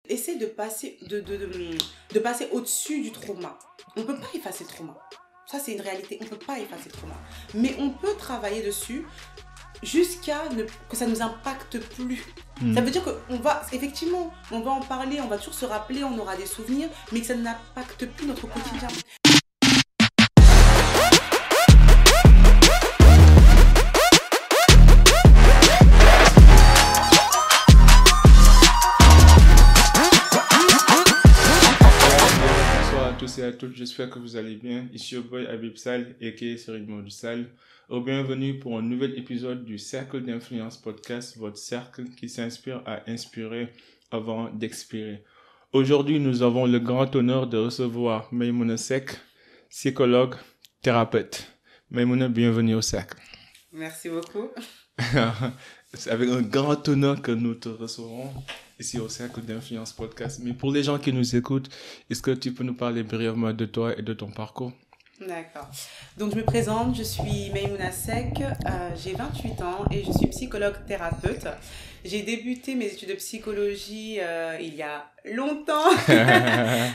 Essaie de passer, de passer au-dessus du trauma. On ne peut pas effacer le trauma. Ça, c'est une réalité. On ne peut pas effacer le trauma. Mais on peut travailler dessus jusqu'à que ça ne nous impacte plus. Ça veut dire qu'on va, effectivement, on va en parler, on va toujours se rappeler, on aura des souvenirs, mais que ça n'impacte plus notre quotidien. Et à toutes, j'espère que vous allez bien. Ici au boy Habib Sall, a.k.a. Cérémonie du Sall. Bienvenue pour un nouvel épisode du Cercle d'Influence Podcast, votre cercle qui s'inspire à inspirer avant d'expirer. Aujourd'hui, nous avons le grand honneur de recevoir Maïmouna Seck, psychologue, thérapeute. Maïmouna, bienvenue au cercle. Merci beaucoup. C'est avec un grand honneur que nous te recevrons ici au Cercle d'Influence Podcast. Mais pour les gens qui nous écoutent, est-ce que tu peux nous parler brièvement de toi et de ton parcours? D'accord. Donc, je me présente, je suis Maïmouna Seck, j'ai 28 ans et je suis psychologue thérapeute. J'ai débuté mes études de psychologie il y a longtemps,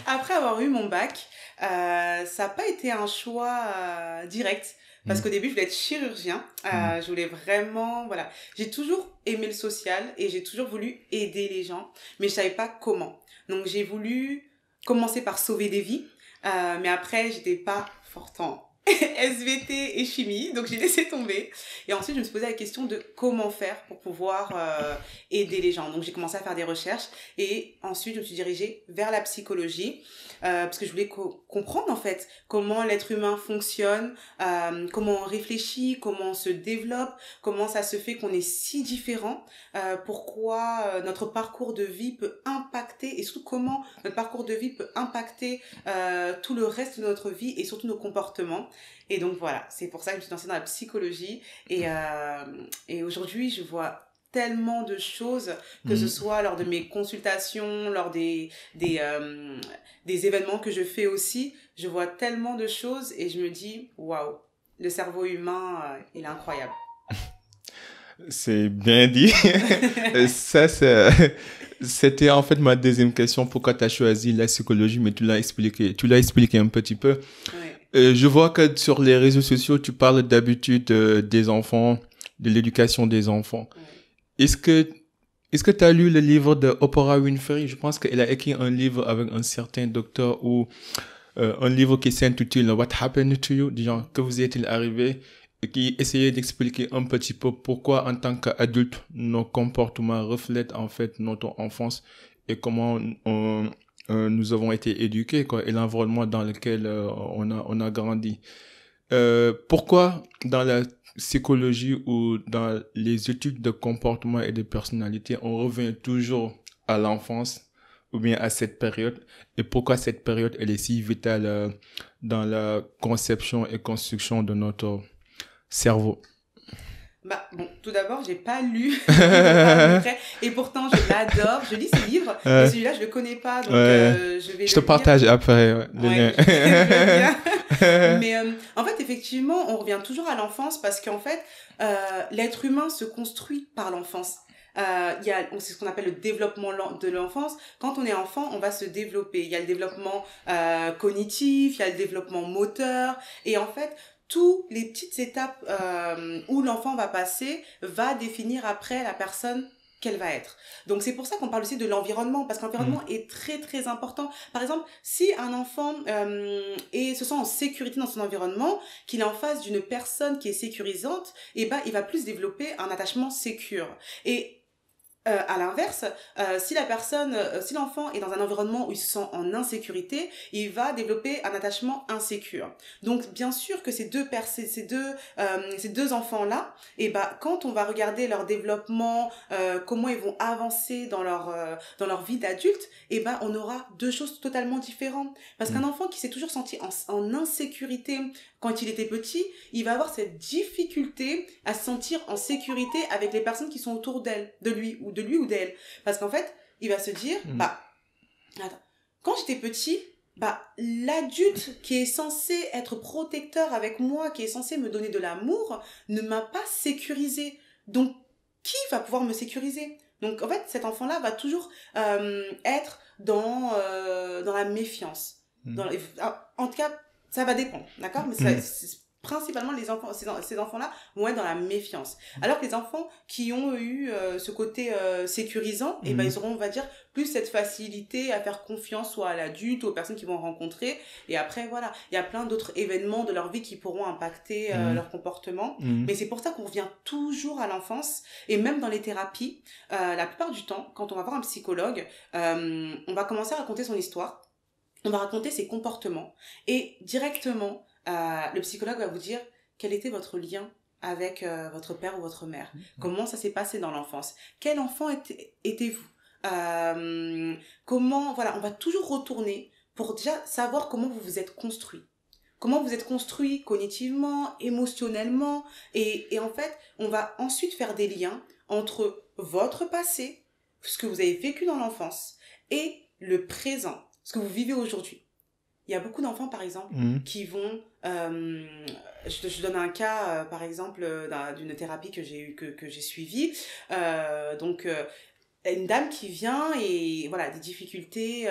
après avoir eu mon bac. Ça n'a pas été un choix direct. Parce qu'au début, je voulais être chirurgien. Je voulais vraiment, voilà. J'ai toujours aimé le social et j'ai toujours voulu aider les gens, mais je savais pas comment. Donc, j'ai voulu commencer par sauver des vies, mais après, j'étais pas forte en SVT et chimie, donc j'ai laissé tomber. Et ensuite, je me suis posé la question de comment faire pour pouvoir aider les gens. Donc, j'ai commencé à faire des recherches et ensuite, je me suis dirigée vers la psychologie. Parce que je voulais comprendre en fait comment l'être humain fonctionne, comment on réfléchit, comment on se développe, comment ça se fait qu'on est si différents, pourquoi notre parcours de vie peut impacter et surtout comment notre parcours de vie peut impacter tout le reste de notre vie et surtout nos comportements. Et donc voilà, c'est pour ça que je me suis lancée dans la psychologie et aujourd'hui je vois tellement de choses, que ce soit lors de mes consultations, lors des événements que je fais aussi, je vois tellement de choses et je me dis, waouh, le cerveau humain, il est incroyable. C'est bien dit. C'était en fait ma deuxième question. Pourquoi tu as choisi la psychologie, mais tu l'as expliqué un petit peu. Oui. Je vois que sur les réseaux sociaux, tu parles d'habitude des enfants, de l'éducation des enfants. Oui. Est-ce que tu as lu le livre de Oprah Winfrey? Je pense qu'elle a écrit un livre avec un certain docteur ou un livre qui s'intitule What Happened to You, disons, que vous est-il arrivé, et qui essayait d'expliquer un petit peu pourquoi en tant qu'adulte nos comportements reflètent en fait notre enfance et comment nous avons été éduqués, quoi, et l'environnement dans lequel on a grandi. Pourquoi dans la psychologie ou dans les études de comportement et de personnalité, on revient toujours à l'enfance ou bien à cette période, et pourquoi cette période elle est si vitale dans la conception et construction de notre cerveau? Bah, bon, tout d'abord, j'ai pas lu et pourtant je l'adore, je lis ce livre, mais celui-là je le connais pas, donc je te partage après le lien. Mais en fait, effectivement, on revient toujours à l'enfance parce qu'en fait, l'être humain se construit par l'enfance. C'est ce qu'on appelle le développement de l'enfance. Quand on est enfant, on va se développer. Il y a le développement cognitif, il y a le développement moteur, et en fait, toutes les petites étapes où l'enfant va passer va définir après la personne qu'elle va être. Donc c'est pour ça qu'on parle aussi de l'environnement, parce que l'environnement est très très important. Par exemple, si un enfant se sent en sécurité dans son environnement, qu'il est en face d'une personne qui est sécurisante, et ben il va plus développer un attachement sécure. Et à l'inverse, si l'enfant est dans un environnement où il se sent en insécurité, il va développer un attachement insécure. Donc, bien sûr que ces deux enfants-là, et bah, quand on va regarder leur développement, comment ils vont avancer dans leur vie d'adulte, et bah, on aura deux choses totalement différentes. Parce qu'un enfant qui s'est toujours senti en insécurité quand il était petit, il va avoir cette difficulté à se sentir en sécurité avec les personnes qui sont autour de lui ou d'elle. Parce qu'en fait, il va se dire, quand j'étais petit, l'adulte qui est censé être protecteur avec moi, qui est censé me donner de l'amour, ne m'a pas sécurisé. Donc, qui va pouvoir me sécuriser ? Donc, en fait, cet enfant-là va toujours être dans la méfiance. En tout cas, ça va dépendre, d'accord? Mais principalement, ces enfants-là vont être dans la méfiance. Alors que les enfants qui ont eu ce côté sécurisant, et ben, ils auront, on va dire, plus cette facilité à faire confiance soit à l'adulte, aux personnes qu'ils vont rencontrer. Et après, voilà, il y a plein d'autres événements de leur vie qui pourront impacter leur comportement. Mais c'est pour ça qu'on revient toujours à l'enfance. Et même dans les thérapies, la plupart du temps, quand on va voir un psychologue, on va commencer à raconter son histoire. On va raconter ses comportements. Et directement, le psychologue va vous dire quel était votre lien avec votre père ou votre mère. Comment ça s'est passé dans l'enfance. Quel enfant étiez-vous comment, voilà, on va toujours retourner pour déjà savoir comment vous vous êtes construit. Comment vous êtes construit cognitivement, émotionnellement. Et en fait, on va ensuite faire des liens entre votre passé, ce que vous avez vécu dans l'enfance, et le présent, ce que vous vivez aujourd'hui. Il y a beaucoup d'enfants, par exemple, qui vont... je donne un cas, par exemple, d'une thérapie que j'ai suivie. Une dame qui vient et voilà, des difficultés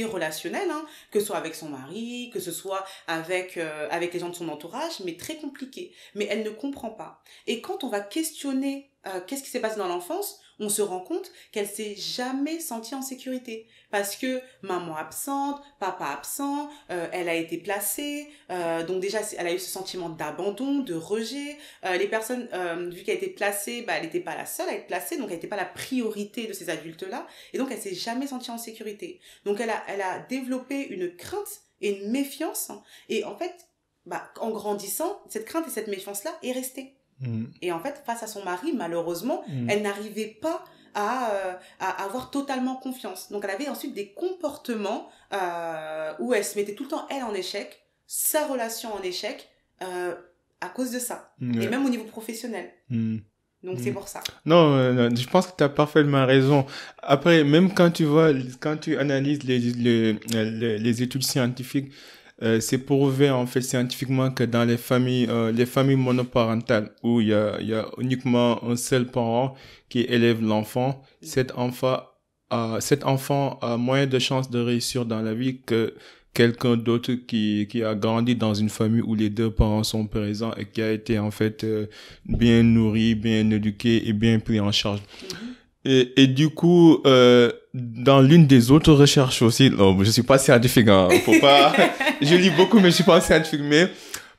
relationnelles, hein, que ce soit avec son mari, que ce soit avec les gens de son entourage, mais très compliquées. Mais elle ne comprend pas. Et quand on va questionner qu'est-ce qui s'est passé dans l'enfance, on se rend compte qu'elle s'est jamais sentie en sécurité. Parce que maman absente, papa absent, elle a été placée, donc déjà elle a eu ce sentiment d'abandon, de rejet. Les personnes, vu qu'elle a été placée, bah, elle n'était pas la seule à être placée, donc elle n'était pas la priorité de ces adultes-là, et donc elle s'est jamais sentie en sécurité. Donc elle a développé une crainte et une méfiance, et en fait, bah, en grandissant, cette crainte et cette méfiance-là est restée. Et en fait, face à son mari, malheureusement, elle n'arrivait pas à avoir totalement confiance. Donc, elle avait ensuite des comportements où elle se mettait tout le temps, elle, en échec, sa relation en échec, à cause de ça. Et même au niveau professionnel. Donc, c'est pour ça. Non, je pense que tu as parfaitement raison. Après, même quand tu analyses les études scientifiques, c'est prouvé en fait scientifiquement que dans les familles monoparentales où il y a uniquement un seul parent qui élève l'enfant, cet enfant a moins de chances de réussir dans la vie que quelqu'un d'autre qui a grandi dans une famille où les deux parents sont présents et qui a été en fait bien nourri, bien éduqué et bien pris en charge. Et du coup, dans l'une des autres recherches aussi, je suis pas scientifique, hein, faut pas, je lis beaucoup, mais je suis pas scientifique, mais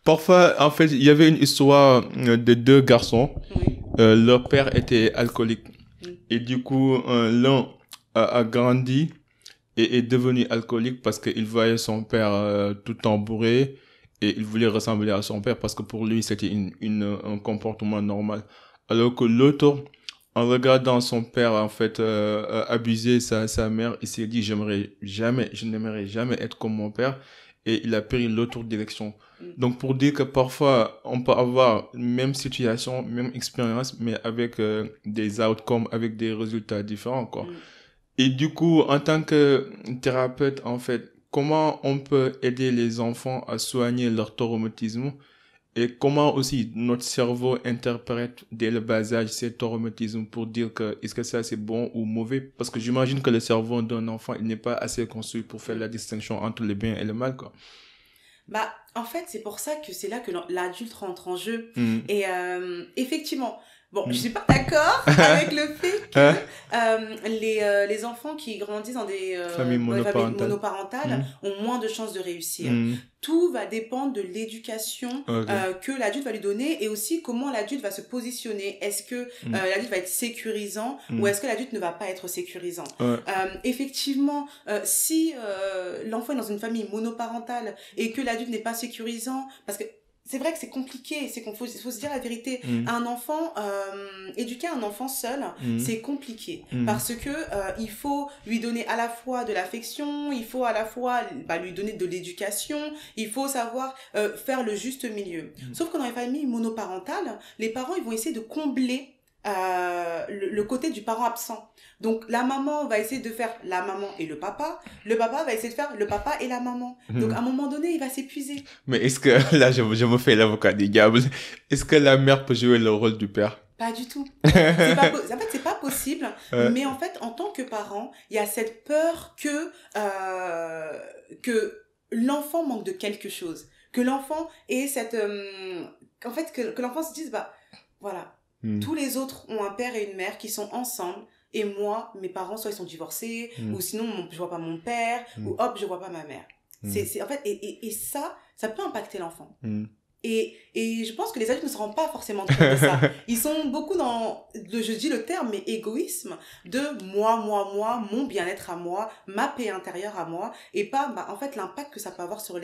parfois, en fait, il y avait une histoire de deux garçons, leur père était alcoolique, et du coup, l'un a grandi et est devenu alcoolique parce qu'il voyait son père tout embourré, et il voulait ressembler à son père parce que pour lui, c'était un comportement normal. Alors que l'autre, en regardant son père en fait abuser sa mère, il s'est dit je n'aimerais jamais être comme mon père, et il a pris l'autre direction. Donc pour dire que parfois on peut avoir même situation, même expérience, mais avec des outcomes, avec des résultats différents quoi. Et du coup, en tant que thérapeute en fait, comment on peut aider les enfants à soigner leur traumatisme? Et comment aussi notre cerveau interprète dès le bas âge ces traumatismes pour dire que est-ce que ça c'est bon ou mauvais? Parce que j'imagine que le cerveau d'un enfant, il n'est pas assez construit pour faire la distinction entre le bien et le mal, quoi. Bah, en fait, c'est pour ça que c'est là que l'adulte rentre en jeu. Et effectivement, bon, je suis pas d'accord avec le fait que les enfants qui grandissent dans des familles monoparentales ont moins de chances de réussir. Tout va dépendre de l'éducation que l'adulte va lui donner, et aussi comment l'adulte va se positionner. Est-ce que l'adulte va être sécurisant ou est-ce que l'adulte ne va pas être sécurisant? Effectivement, si l'enfant est dans une famille monoparentale et que l'adulte n'est pas sécurisant, parce que c'est vrai que c'est compliqué, c'est faut se dire la vérité. Un enfant, éduquer un enfant seul, c'est compliqué. Parce que il faut lui donner à la fois de l'affection, il faut à la fois lui donner de l'éducation, il faut savoir faire le juste milieu. Sauf que dans les familles monoparentales, les parents ils vont essayer de combler le côté du parent absent. Donc la maman va essayer de faire la maman et le papa va essayer de faire le papa et la maman. Donc à un moment donné il va s'épuiser. Mais est-ce que là je me fais l'avocat du diable, est-ce que la mère peut jouer le rôle du père? Pas du tout. En fait, c'est pas possible. Mais en fait, en tant que parent, il y a cette peur que l'enfant manque de quelque chose. Que l'enfant ait cette... en fait, que l'enfant se dise, bah, voilà, tous les autres ont un père et une mère qui sont ensemble. Et moi, mes parents, soit ils sont divorcés, ou sinon, je vois pas mon père, ou hop, je vois pas ma mère. En fait, et ça peut impacter l'enfant. Et je pense que les adultes ne se rendent pas forcément compte de ça. Ils sont beaucoup dans, je dis le terme, mais égoïsme, de moi, mon bien-être à moi, ma paix intérieure à moi, et pas, bah, en fait, l'impact que ça peut avoir sur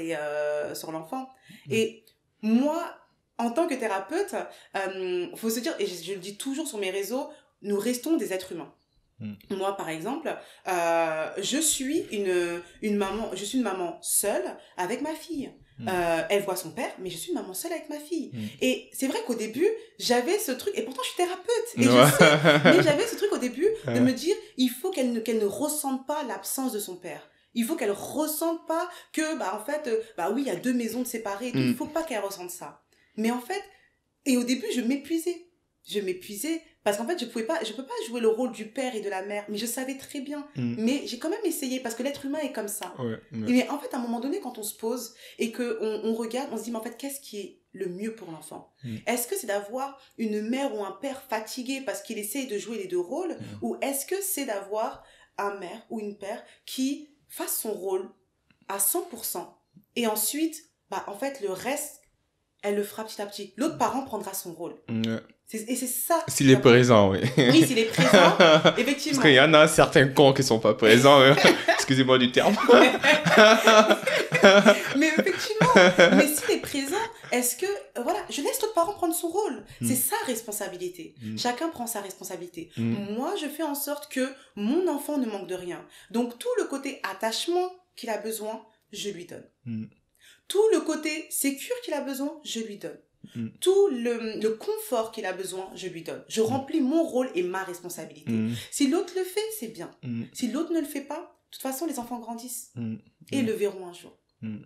sur l'enfant. Et moi, en tant que thérapeute, faut se dire, et je le dis toujours sur mes réseaux, nous restons des êtres humains. Moi, par exemple, je suis une maman seule avec ma fille. Elle voit son père, mais je suis une maman seule avec ma fille. Et c'est vrai qu'au début, j'avais ce truc, et pourtant je suis thérapeute, et je sais, mais j'avais ce truc au début de me dire, il faut qu'elle ne ressente pas l'absence de son père. Il faut qu'elle ressente pas que, bah, en fait, bah oui, il y a 2 maisons séparées, et tout. Il faut pas qu'elle ressente ça. Mais en fait, et au début, je m'épuisais parce qu'en fait, je peux pas jouer le rôle du père et de la mère, mais je savais très bien. Mais j'ai quand même essayé parce que l'être humain est comme ça. Mais en fait, à un moment donné, quand on se pose et que on regarde, on se dit, mais en fait, qu'est-ce qui est le mieux pour l'enfant? Est-ce que c'est d'avoir une mère ou un père fatigué parce qu'il essaye de jouer les 2 rôles, ou est-ce que c'est d'avoir un mère ou une père qui fasse son rôle à 100% et ensuite, bah, en fait, le reste, elle le fera petit à petit. L'autre parent prendra son rôle. Et c'est ça. S'il est présent, oui. Oui, s'il est présent, effectivement. Parce qu'il y en a certains cons qui sont pas présents. Excusez-moi du terme. Mais effectivement, mais s'il est présent, est-ce que, voilà, je laisse l'autre parent prendre son rôle. C'est sa responsabilité. Chacun prend sa responsabilité. Moi, je fais en sorte que mon enfant ne manque de rien. Donc, tout le côté attachement qu'il a besoin, je lui donne. Tout le côté sécure qu'il a besoin, je lui donne. Tout le confort qu'il a besoin, je lui donne. Je remplis mon rôle et ma responsabilité. Si l'autre le fait, c'est bien. Si l'autre ne le fait pas, de toute façon, les enfants grandissent et le verront un jour.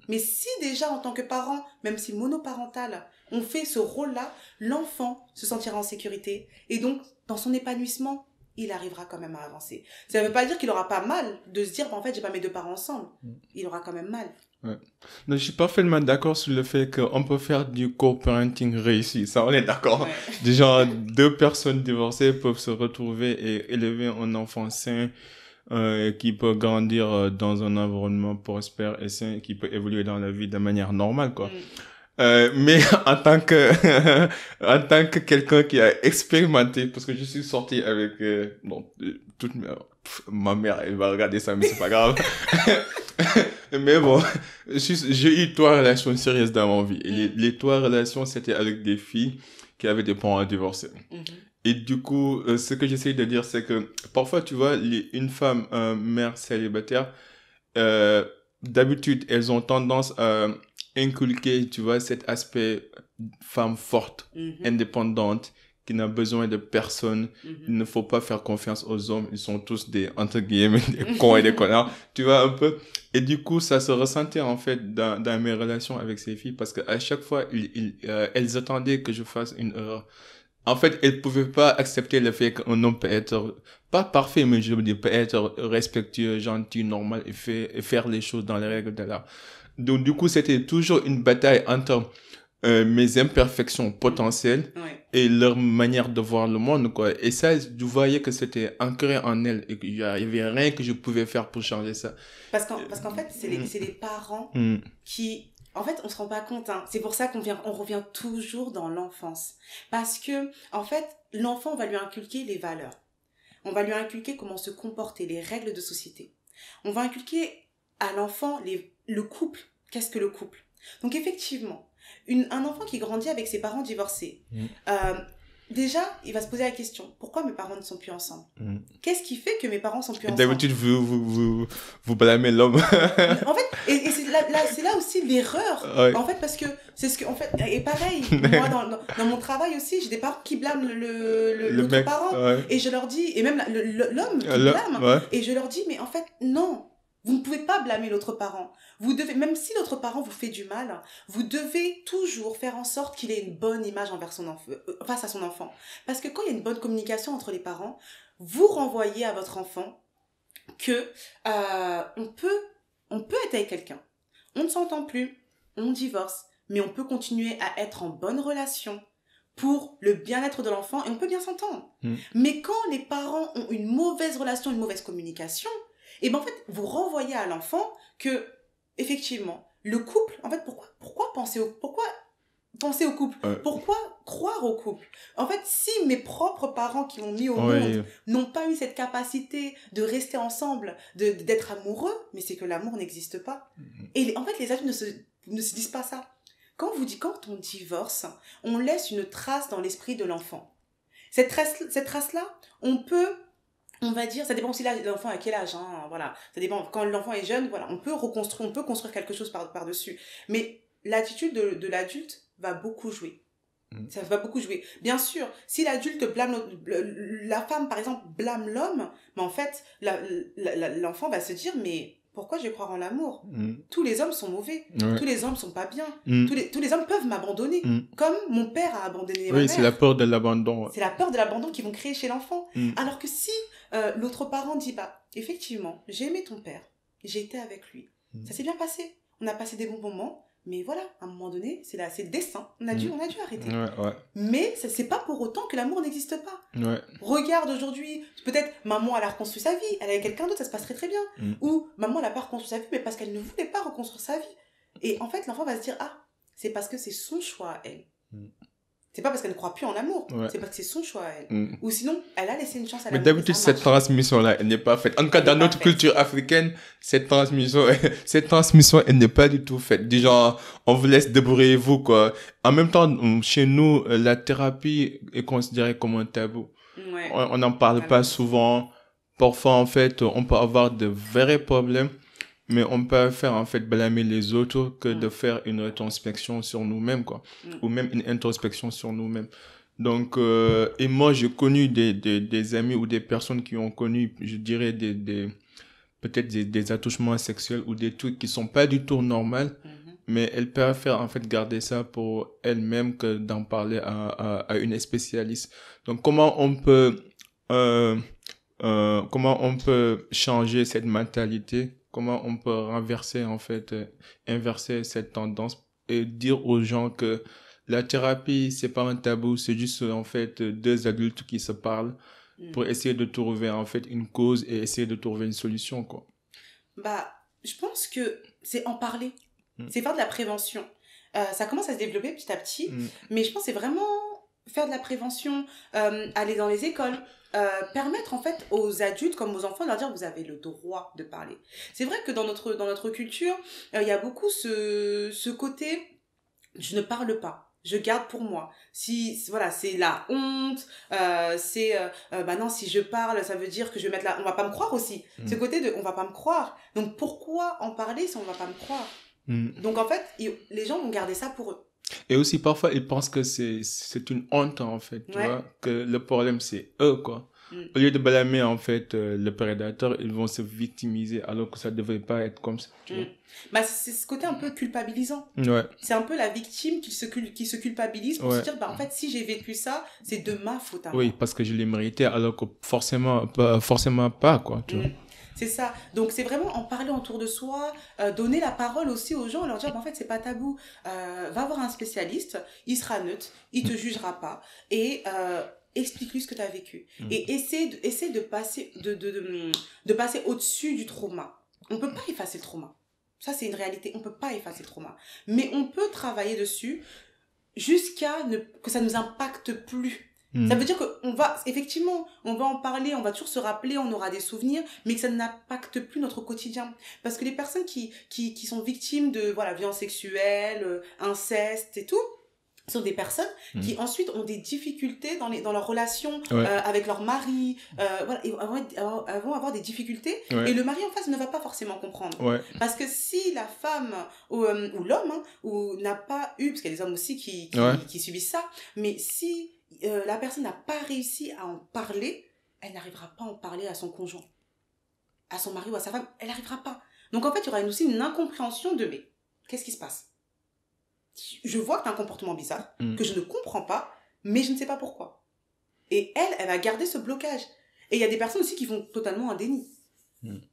Mais si déjà, en tant que parent, même si monoparental, on fait ce rôle-là, l'enfant se sentira en sécurité. Et donc, dans son épanouissement, il arrivera quand même à avancer. Ça ne veut pas dire qu'il n'aura pas mal de se dire, bah, en fait, j'ai pas mes 2 parents ensemble. Il aura quand même mal. Ouais. Donc, je suis parfaitement d'accord sur le fait qu'on peut faire du co-parenting réussi. Ça, on est d'accord. Des gens, 2 personnes divorcées peuvent se retrouver et élever un enfant sain, qui peut grandir dans un environnement prospère et sain, qui peut évoluer dans la vie de manière normale, quoi. Mais en tant que quelqu'un qui a expérimenté, parce que je suis sorti avec, ma mère, elle va regarder ça, mais c'est pas grave. Mais bon, j'ai eu 3 relations sérieuses dans ma vie. Et les 3 relations, c'était avec des filles qui avaient des parents divorcés. Et du coup, ce que j'essaie de dire, c'est que parfois, tu vois, une femme, mère célibataire, d'habitude, elles ont tendance à inculquer, tu vois, cet aspect femme forte, indépendante, qui n'a besoin de personne. Il ne faut pas faire confiance aux hommes. Ils sont tous des, entre guillemets, des cons et des connards. Tu vois, un peu. Et du coup, ça se ressentait, en fait, dans mes relations avec ces filles, parce qu'à chaque fois, elles attendaient que je fasse une erreur. En fait, elles pouvaient pas accepter le fait qu'un homme peut être, pas parfait, mais je veux dire, peut être respectueux, gentil, normal, et faire les choses dans les règles de l'art. Donc, du coup, c'était toujours une bataille entre mes imperfections potentielles et leur manière de voir le monde, quoi. Et ça, je voyais que c'était ancré en elles et qu'il y avait rien que je pouvais faire pour changer ça. Parce qu'en fait, c'est les parents qui... En fait, on se rend pas compte, hein. C'est pour ça on revient toujours dans l'enfance. Parce que, en fait, l'enfant, on va lui inculquer les valeurs. On va lui inculquer comment se comporter, les règles de société. On va inculquer à l'enfant le couple. Qu'est-ce que le couple? Donc, effectivement, un enfant qui grandit avec ses parents divorcés, déjà, il va se poser la question, pourquoi mes parents ne sont plus ensemble? Qu'est-ce qui fait que mes parents sont plus ensemble? D'habitude, vous blâmez l'homme. En fait, et c'est là aussi l'erreur. En fait, parce que c'est ce que, en fait, et pareil, moi, dans mon travail aussi, j'ai des parents qui blâment l'autre parent. Et je leur dis, et même l'homme qui blâme, et je leur dis, mais en fait, non. Vous ne pouvez pas blâmer l'autre parent. Vous devez, même si l'autre parent vous fait du mal, vous devez toujours faire en sorte qu'il ait une bonne image envers son enfant, face à son enfant. Parce que quand il y a une bonne communication entre les parents, vous renvoyez à votre enfant que on peut être avec quelqu'un. On ne s'entend plus, on divorce, mais on peut continuer à être en bonne relation pour le bien-être de l'enfant et on peut bien s'entendre. Mais quand les parents ont une mauvaise relation, une mauvaise communication, et ben en fait, vous renvoyez à l'enfant que, effectivement, le couple, en fait, pourquoi penser au couple? Pourquoi croire au couple? En fait, si mes propres parents qui m'ont mis au monde n'ont pas eu cette capacité de rester ensemble, d'être amoureux, mais c'est que l'amour n'existe pas. Et en fait, les adultes ne se disent pas ça. Quand on divorce, on laisse une trace dans l'esprit de l'enfant. Cette trace-là, on va dire, ça dépend aussi de l'enfant à quel âge, hein, voilà. Ça dépend, quand l'enfant est jeune, voilà, on peut construire quelque chose par-dessus. Mais l'attitude de l'adulte va beaucoup jouer. Ça va beaucoup jouer. Bien sûr, si l'adulte blâme la femme, par exemple, blâme l'homme, mais en fait, l'enfant va se dire, mais pourquoi je vais croire en l'amour? Tous les hommes sont mauvais. Tous les hommes sont pas bien. Tous les hommes peuvent m'abandonner. Comme mon père a abandonné ma mère. Oui, c'est la peur de l'abandon. C'est la peur de l'abandon qu'ils vont créer chez l'enfant. Alors que si l'autre parent dit, bah, effectivement, j'ai aimé ton père, j'ai été avec lui, ça s'est bien passé, on a passé des bons moments, mais voilà, à un moment donné, c'est le destin, on a dû arrêter. Mais c'est pas pour autant que l'amour n'existe pas. Regarde aujourd'hui, peut-être maman elle a reconstruit sa vie, elle est avec quelqu'un d'autre, ça se passe très très bien. Ou maman elle a pas reconstruit sa vie, mais parce qu'elle ne voulait pas reconstruire sa vie. Et en fait, l'enfant va se dire, ah, c'est parce que c'est son choix à elle. C'est pas parce qu'elle ne croit plus en l'amour, c'est parce que c'est son choix à elle. Ou sinon, elle a laissé une chance à l'amour. Mais d'habitude, cette transmission-là, elle n'est pas faite. En tout cas, dans notre culture africaine, cette transmission, elle n'est pas du tout faite. Déjà, on vous laisse débrouiller-vous, quoi. En même temps, chez nous, la thérapie est considérée comme un tabou. On n'en parle pas souvent. Parfois, en fait, on peut avoir de vrais problèmes, mais on peut faire, en fait, blâmer les autres que de faire une rétrospection sur nous-mêmes, quoi. Ou même une introspection sur nous-mêmes. Donc, et moi, j'ai connu des amis ou des personnes qui ont connu, je dirais, peut-être des attouchements sexuels ou des trucs qui sont pas du tout normaux, mais elles préfèrent, en fait, garder ça pour elles-mêmes que d'en parler à une spécialiste. Donc, comment on peut changer cette mentalité? Comment on peut renverser, en fait, inverser cette tendance et dire aux gens que la thérapie, c'est pas un tabou, c'est juste, en fait, deux adultes qui se parlent pour essayer de trouver, en fait, une cause et essayer de trouver une solution, quoi. Bah, je pense que c'est en parler. C'est faire de la prévention. Ça commence à se développer petit à petit, mais je pense que c'est vraiment faire de la prévention, aller dans les écoles, permettre en fait aux adultes comme aux enfants de leur dire vous avez le droit de parler. C'est vrai que dans notre culture, il y a beaucoup ce côté je ne parle pas. Je garde pour moi. Voilà, c'est la honte, bah non, si je parle, ça veut dire que je vais mettre on va pas me croire aussi. Ce côté de, on va pas me croire. Donc, pourquoi en parler si on va pas me croire? Donc, en fait, les gens vont garder ça pour eux. Et aussi, parfois, ils pensent que c'est une honte, en fait, tu vois, que le problème, c'est eux, quoi. Au lieu de blâmer, en fait, le prédateur, ils vont se victimiser, alors que ça devrait pas être comme ça, tu vois. Bah, c'est ce côté un peu culpabilisant. C'est un peu la victime qui se culpabilise pour se dire, bah, en fait, si j'ai vécu ça, c'est de ma faute à moi. Oui, parce que je l'ai mérité, alors que forcément pas, quoi, tu vois. C'est ça. Donc, c'est vraiment en parler autour de soi, donner la parole aussi aux gens, leur dire, bah, en fait, c'est pas tabou. Va voir un spécialiste, il sera neutre, il te jugera pas. Et, explique-lui ce que tu as vécu. Et essaie de passer, de passer au-dessus du trauma. On peut pas effacer le trauma. Ça, c'est une réalité. On peut pas effacer le trauma. Mais on peut travailler dessus jusqu'à que ça nous impacte plus. Ça veut dire qu'on va, effectivement, on va en parler, on va toujours se rappeler, on aura des souvenirs, mais que ça n'impacte plus notre quotidien. Parce que les personnes qui sont victimes de, voilà, violences sexuelles, inceste et tout, sont des personnes qui ensuite ont des difficultés dans leurs relations avec leur mari, voilà, ils vont avoir des difficultés et le mari en face ne va pas forcément comprendre. Parce que si la femme ou l'homme ou n'a pas eu, parce qu'il y a des hommes aussi qui subissent ça, mais si la personne n'a pas réussi à en parler, elle n'arrivera pas à en parler à son conjoint, à son mari ou à sa femme, elle n'arrivera pas. Donc, en fait, il y aura aussi une incompréhension de, mais qu'est-ce qui se passe? Je vois que tu as un comportement bizarre, que je ne comprends pas, mais je ne sais pas pourquoi. Et elle va garder ce blocage. Et il y a des personnes aussi qui vont totalement en déni.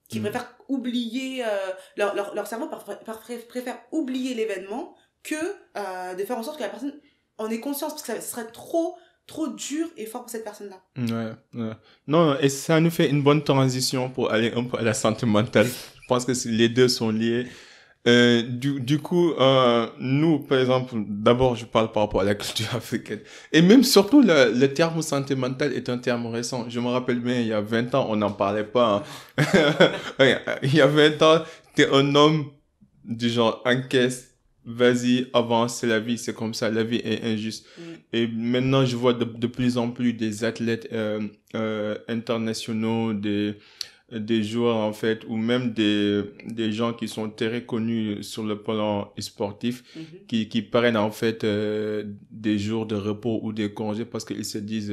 Qui préfèrent oublier, leur cerveau préfère oublier l'événement que de faire en sorte que la personne en ait conscience, parce que ça serait trop dur et fort pour cette personne-là. Ouais. Non, et ça nous fait une bonne transition pour aller un peu à la santé mentale. Je pense que les deux sont liés. Du coup, nous, par exemple, d'abord, je parle par rapport à la culture africaine. Et même surtout, le terme santé mentale est un terme récent. Je me rappelle bien, il y a 20 ans, on n'en parlait pas. Hein. Il y a 20 ans, t'es un homme du genre, encaisse, vas-y, avance, c'est la vie, c'est comme ça, la vie est injuste. Et maintenant, je vois de plus en plus des athlètes internationaux, des joueurs en fait, ou même des gens qui sont très connus sur le plan sportif, qui prennent en fait des jours de repos ou des congés parce qu'ils se disent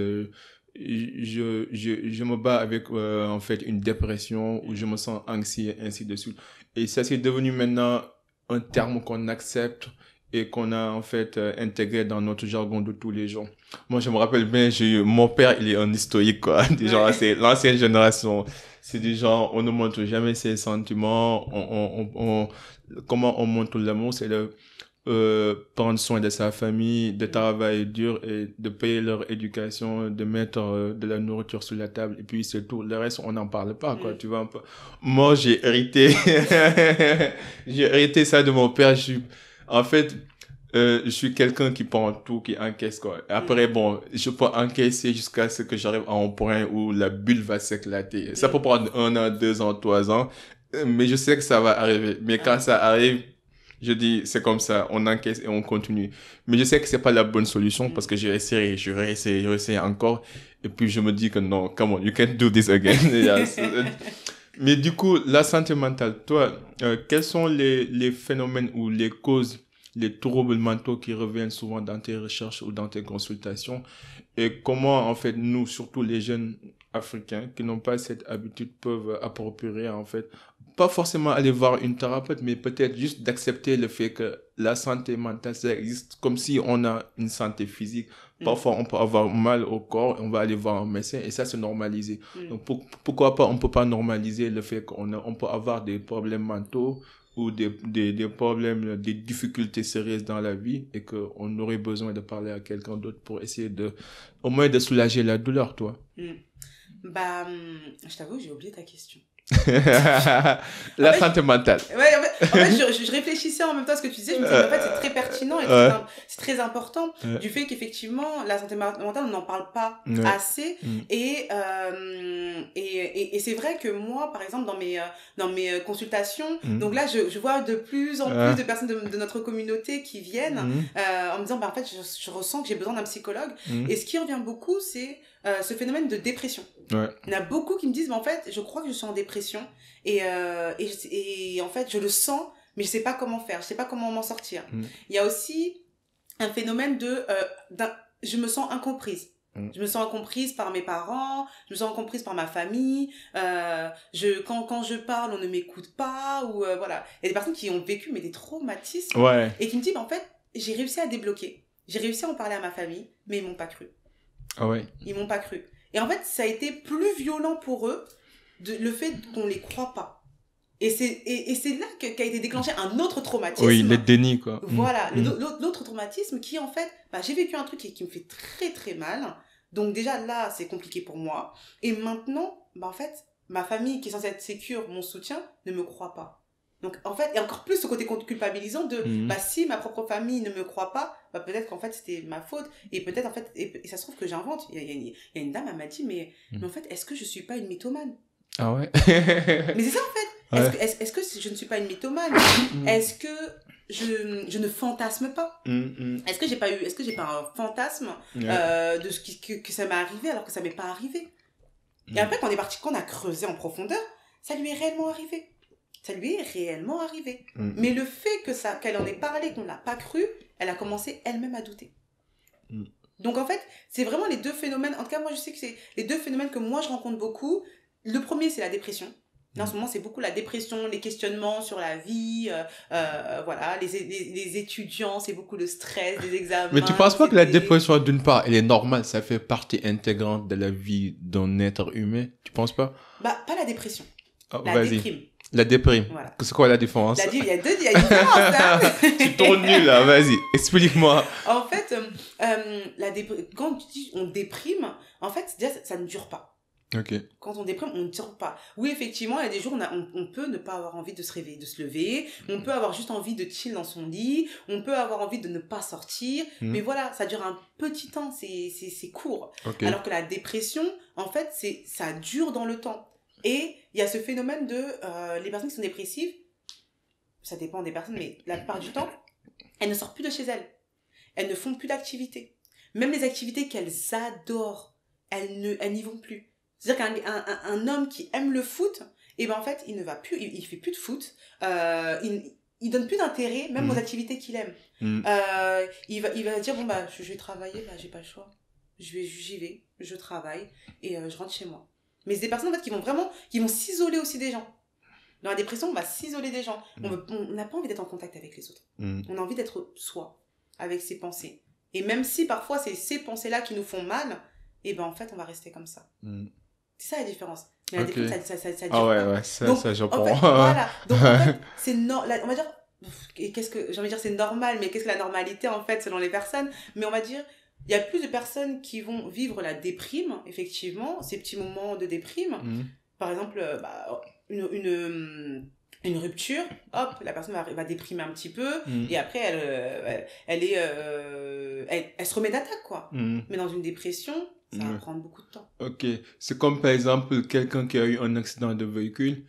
je me bats avec en fait une dépression ou je me sens anxieux, ainsi de suite. Et ça c'est devenu maintenant un terme qu'on accepte et qu'on a en fait intégré dans notre jargon de tous les jours. Moi je me rappelle bien, mon père il est un historique quoi, des gens, c'est l'ancienne génération. C'est du genre, on ne montre jamais ses sentiments, comment on montre l'amour, c'est de prendre soin de sa famille, de travailler dur et de payer leur éducation, de mettre de la nourriture sur la table, et puis c'est tout. Le reste, on n'en parle pas, quoi, tu vois un peu. Moi, j'ai hérité, j'ai hérité ça de mon père. En fait, je suis quelqu'un qui prend tout, qui encaisse, quoi. Après, bon, je peux encaisser jusqu'à ce que j'arrive à un point où la bulle va s'éclater. Ça peut prendre 1 an, 2 ans, 3 ans, mais je sais que ça va arriver. Mais quand ça arrive, je dis, c'est comme ça, on encaisse et on continue. Mais je sais que c'est pas la bonne solution parce que j'ai essayé, je réessaye encore. Et puis je me dis que non, come on, you can't do this again. Mais du coup, la santé mentale, toi, quels sont les phénomènes ou les causes, les troubles mentaux qui reviennent souvent dans tes recherches ou dans tes consultations, et comment en fait nous, surtout les jeunes africains qui n'ont pas cette habitude, peuvent approprier en fait, pas forcément aller voir une thérapeute, mais peut-être juste d'accepter le fait que la santé mentale, ça existe comme si on a une santé physique. Parfois, on peut avoir mal au corps, on va aller voir un médecin et ça, c'est normalisé. Donc, pourquoi pas, on peut pas normaliser le fait on peut avoir des problèmes mentaux ou des problèmes, des difficultés sérieuses dans la vie et qu'on aurait besoin de parler à quelqu'un d'autre pour essayer au moins de soulager la douleur, toi. Je t'avoue, j'ai oublié ta question. La santé mentale. Ouais, en fait je réfléchissais en même temps à ce que tu disais, je me disais, en fait, c'est très pertinent et c'est très important du fait qu'effectivement, la santé mentale, on n'en parle pas assez. Et c'est vrai que moi, par exemple, dans mes consultations, donc là, je vois de plus en plus de personnes de notre communauté qui viennent en me disant, en fait, je ressens que j'ai besoin d'un psychologue. Et ce qui revient beaucoup, c'est ce phénomène de dépression. Il y en a beaucoup qui me disent, en fait, je crois que je suis en dépression et en fait, je le sens, mais je sais pas comment faire, je sais pas comment m'en sortir. Il y a aussi un phénomène je me sens incomprise. Je me sens incomprise par mes parents, je me sens incomprise par ma famille, quand je parle, on ne m'écoute pas, ou voilà. Il y a des personnes qui ont vécu des traumatismes et qui me disent, en fait, j'ai réussi à débloquer. J'ai réussi à en parler à ma famille, mais ils m'ont pas cru. Ils m'ont pas cru. Et en fait, ça a été plus violent pour eux, le fait qu'on les croit pas. Et c'est là qu'a été déclenché un autre traumatisme. Oui, le déni, quoi. Voilà, l'autre traumatisme qui, en fait, j'ai vécu un truc qui me fait très, très mal. Donc déjà, là, c'est compliqué pour moi. Et maintenant, en fait, ma famille, qui est censée être sécure, mon soutien, ne me croit pas. Donc, en fait, et encore plus ce côté culpabilisant de, si ma propre famille ne me croit pas, peut-être qu'en fait, c'était ma faute. Et peut-être, en fait, et ça se trouve que j'invente. Il y a une dame, elle m'a dit, mais en fait, est-ce que je suis pas une mythomane? Ah ouais? Mais c'est ça, en fait. Est-ce que je ne suis pas une mythomane? Est-ce que je ne fantasme pas? Est-ce que j'ai pas un fantasme, de ce que ça m'est arrivé alors que ça m'est pas arrivé? Et après, quand on a creusé en profondeur, ça lui est réellement arrivé. Ça lui est réellement arrivé. Mais le fait qu'elle en ait parlé, qu'on ne l'a pas cru, elle a commencé elle-même à douter. Donc en fait, c'est vraiment les deux phénomènes. En tout cas, moi, je sais que c'est les deux phénomènes que moi, je rencontre beaucoup. Le premier, c'est la dépression. Là, en ce moment, c'est beaucoup la dépression, les questionnements sur la vie, voilà, les étudiants, c'est beaucoup le stress des examens. Mais tu penses pas que la dépression, d'une part, elle est normale, ça fait partie intégrante de la vie d'un être humain? Tu penses pas? Bah, pas la dépression. Oh, La vas-y. déprime. La déprime. Voilà. C'est quoi la différence? Il y a une différence, hein. Tu tournes nul, là, vas-y, explique-moi. En fait, quand tu dis on déprime, en fait, déjà, ça ne dure pas. Ok. Quand on déprime, on ne dort pas. Oui, effectivement, il y a des jours où on peut ne pas avoir envie de se réveiller, de se lever. On peut avoir juste envie de chill dans son lit. On peut avoir envie de ne pas sortir. Mais voilà, ça dure un petit temps. C'est court. Ok. Alors que la dépression, en fait, ça dure dans le temps. Et il y a ce phénomène de les personnes qui sont dépressives, ça dépend des personnes, mais la plupart du temps, elles ne sortent plus de chez elles. Elles ne font plus d'activités. Même les activités qu'elles adorent, elles n'y vont plus. C'est-à-dire qu'un homme qui aime le foot, et ben en fait, il ne va plus, il fait plus de foot, il donne plus d'intérêt, même aux activités qu'il aime. Il va dire, bon, bah, je vais travailler, bah, j'ai pas le choix. J'y vais, je travaille, et je rentre chez moi. Mais c'est des personnes, en fait, qui vont s'isoler aussi des gens. Dans la dépression, on va s'isoler des gens. On n'a pas envie d'être en contact avec les autres. On a envie d'être soi, avec ses pensées. Et même si parfois c'est ces pensées-là qui nous font mal, et ben en fait, on va rester comme ça. C'est ça la différence. Mais la dépression, ça dure ah ouais, pas. ouais, ça, donc, ça j'apprends. En fait, voilà. Donc, en fait, on va dire, j'ai envie de dire c'est normal, mais qu'est-ce que la normalité, en fait, selon les personnes? Mais on va dire, il y a plus de personnes qui vont vivre la déprime, effectivement, ces petits moments de déprime. Par exemple, une rupture, hop, la personne va déprimer un petit peu, et après, elle se remet d'attaque, quoi. Mais dans une dépression, ça va prendre beaucoup de temps. Ok. C'est comme, par exemple, quelqu'un qui a eu un accident de véhicule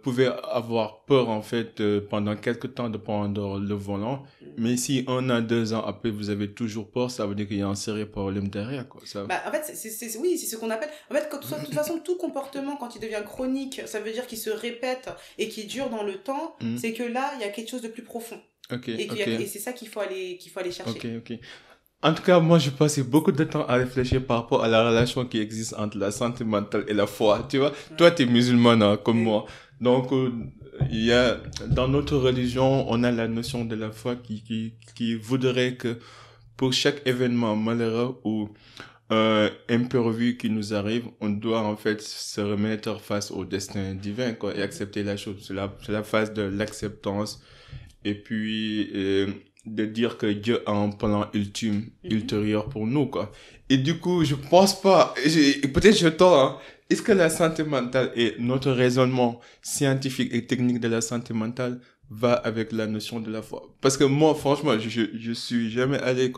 pouvait avoir peur, en fait, pendant quelques temps de prendre le volant. Mais si 1 an, 2 ans après, vous avez toujours peur, ça veut dire qu'il y a un sérieux problème derrière, quoi. Ça... Bah, en fait, oui, c'est ce qu'on appelle... En fait, de toute façon, tout comportement, quand il devient chronique, ça veut dire qu'il se répète et qu'il dure dans le temps, c'est que là, il y a quelque chose de plus profond. Et c'est ça qu'il faut aller chercher. Ok. En tout cas, moi, je passais beaucoup de temps à réfléchir par rapport à la relation qui existe entre la santé mentale et la foi, tu vois. Toi, t'es musulmane, hein, comme moi. Donc, il y a, dans notre religion, on a la notion de la foi qui voudrait que pour chaque événement malheureux ou imprévu qui nous arrive, on doit en fait se remettre face au destin divin, quoi, et accepter la chose. C'est la phase de l'acceptance. Et puis, de dire que Dieu a un plan ultérieur pour nous, quoi. Et du coup, je pense pas, peut-être je tors, hein. Est-ce que la santé mentale et notre raisonnement scientifique et technique de la santé mentale va avec la notion de la foi? Parce que moi, franchement, je suis jamais allé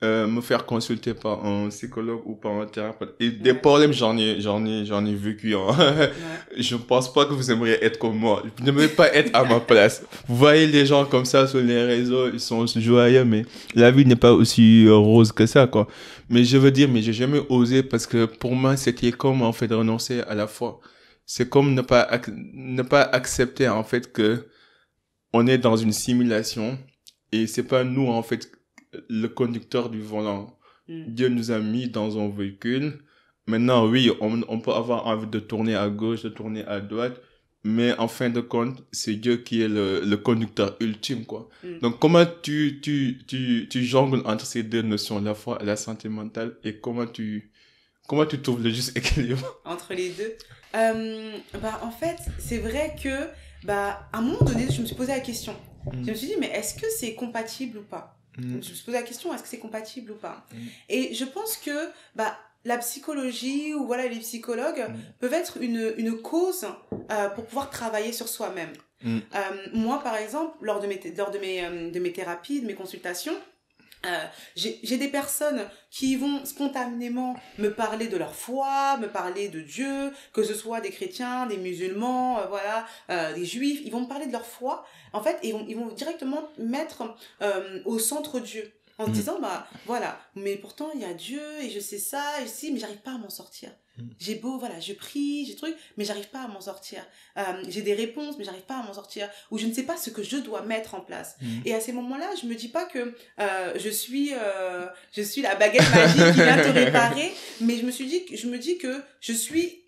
me faire consulter par un psychologue ou par un thérapeute. Et des problèmes, j'en ai vécu, hein. Je pense pas que vous aimeriez être comme moi. Vous n'aimeriez pas être à ma place. Vous voyez les gens comme ça sur les réseaux, ils sont joyeux, mais la vie n'est pas aussi rose que ça, quoi. Mais je veux dire, mais j'ai jamais osé parce que pour moi, c'était comme, en fait, renoncer à la foi. C'est comme ne pas accepter, en fait, que on est dans une simulation et c'est pas nous, en fait, le conducteur du volant. Dieu nous a mis dans un véhicule. Maintenant, oui, on peut avoir envie de tourner à gauche, de tourner à droite, mais en fin de compte, c'est Dieu qui est le conducteur ultime, quoi. Donc, comment tu jongles entre ces deux notions, la foi et la santé mentale, et comment tu trouves le juste équilibre? Entre les deux. En fait, c'est vrai que, à un moment donné, je me suis posé la question. Je me suis dit, mais est-ce que c'est compatible ou pas? Je me suis posé la question, est-ce que c'est compatible ou pas? Et je pense que la psychologie ou voilà, les psychologues peuvent être une cause pour pouvoir travailler sur soi-même. Moi, par exemple, lors de mes thérapies, de mes consultations, j'ai des personnes qui vont spontanément me parler de leur foi, me parler de Dieu, que ce soit des chrétiens, des musulmans, des juifs, ils vont me parler de leur foi, en fait, et ils vont directement mettre au centre Dieu, en se disant, voilà, mais pourtant il y a Dieu, et je sais ça, et si, mais j'arrive pas à m'en sortir. J'ai beau, je prie, j'ai truc, mais j'arrive pas à m'en sortir. J'ai des réponses, mais j'arrive pas à m'en sortir. Ou je ne sais pas ce que je dois mettre en place. Et à ces moments-là, je me dis pas que je suis la baguette magique qui vient te réparer, mais je me dis que je suis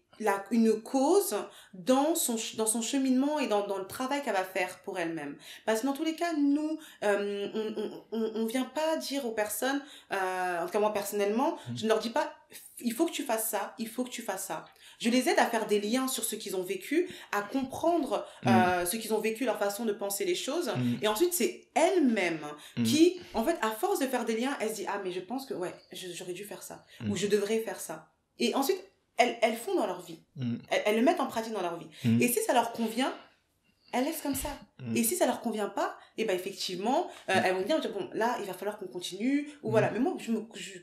une cause dans son cheminement et dans le travail qu'elle va faire pour elle-même. Parce que dans tous les cas, nous, on vient pas dire aux personnes, en tout cas moi personnellement, je ne leur dis pas, il faut que tu fasses ça, il faut que tu fasses ça. Je les aide à faire des liens sur ce qu'ils ont vécu, à comprendre ce qu'ils ont vécu, leur façon de penser les choses. Et ensuite, c'est elle-même qui, en fait, à force de faire des liens, elle se dit, ah, mais je pense que, ouais, j'aurais dû faire ça. Ou je devrais faire ça. Et ensuite, elles font dans leur vie. Elles le mettent en pratique dans leur vie. Et si ça leur convient, elles laissent comme ça. Et si ça leur convient pas, et ben effectivement, elles vont dire, bon, là, il va falloir qu'on continue. Ou voilà. Mais moi,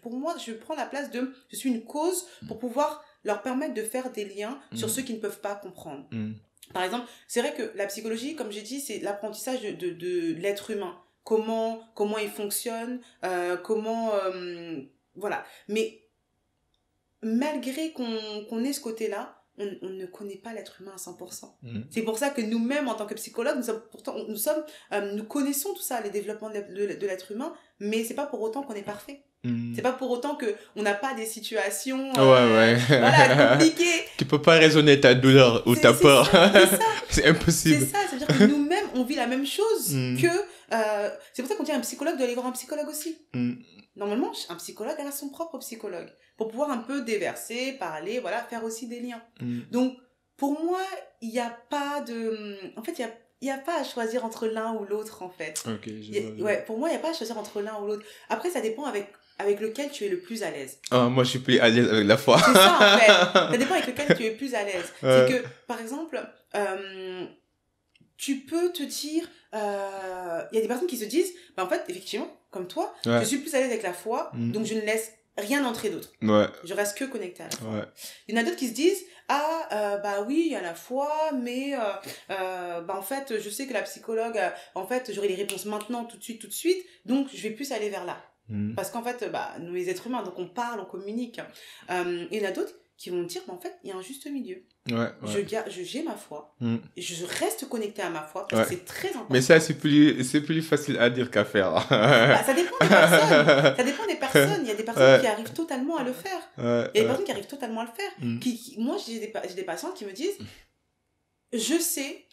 pour moi, je prends la place de, je suis une cause pour pouvoir leur permettre de faire des liens sur ceux qui ne peuvent pas comprendre. Par exemple, c'est vrai que la psychologie, comme j'ai dit, c'est l'apprentissage de l'être humain. Comment il fonctionne, voilà. Mais malgré qu'on ait ce côté-là, on ne connaît pas l'être humain à 100%. C'est pour ça que nous-mêmes, en tant que psychologues, nous connaissons tout ça, les développements de l'être humain, mais c'est pas pour autant qu'on est parfait. C'est pas pour autant qu'on n'a pas des situations voilà, compliquées. Tu peux pas raisonner ta douleur ou ta peur. C'est ça. C'est impossible. C'est ça, c'est-à-dire que nous-mêmes, on vit la même chose que... c'est pour ça qu'on dit un psychologue doit aller voir un psychologue aussi. Normalement, un psychologue a son propre psychologue pour pouvoir un peu déverser, parler, voilà, faire aussi des liens. Donc, pour moi, il n'y a pas de... En fait, il y a pas à choisir entre l'un ou l'autre, en fait. Ouais, pour moi, il n'y a pas à choisir entre l'un ou l'autre. Après, ça dépend avec lequel tu es le plus à l'aise. Moi, je suis plus à l'aise avec la foi. C'est ça, en fait. Ça dépend avec lequel tu es plus à l'aise. C'est que, par exemple, tu peux te dire... Il y a des personnes qui se disent, bah, en fait, effectivement, comme toi, je suis plus à l'aise avec la foi, donc je ne laisse rien entrer d'autre. Je reste que connectée à la foi. Il y en a d'autres qui se disent, bah oui, il y a la foi, mais bah en fait, je sais que la psychologue, en fait, j'aurai les réponses maintenant, tout de suite, donc je vais plus aller vers là. Parce qu'en fait, bah, nous les êtres humains, donc on parle, on communique. Il y en a d'autres qui vont dire, bah, en fait, il y a un juste milieu. J'ai ma foi, je reste connectée à ma foi, parce que c'est très important. Mais ça, c'est plus facile à dire qu'à faire. Bah, ça dépend des personnes. Ça dépend des personnes. Il y a des personnes qui arrivent totalement à le faire. Il y a des personnes qui arrivent totalement à le faire. Moi, j'ai des patients qui me disent, je sais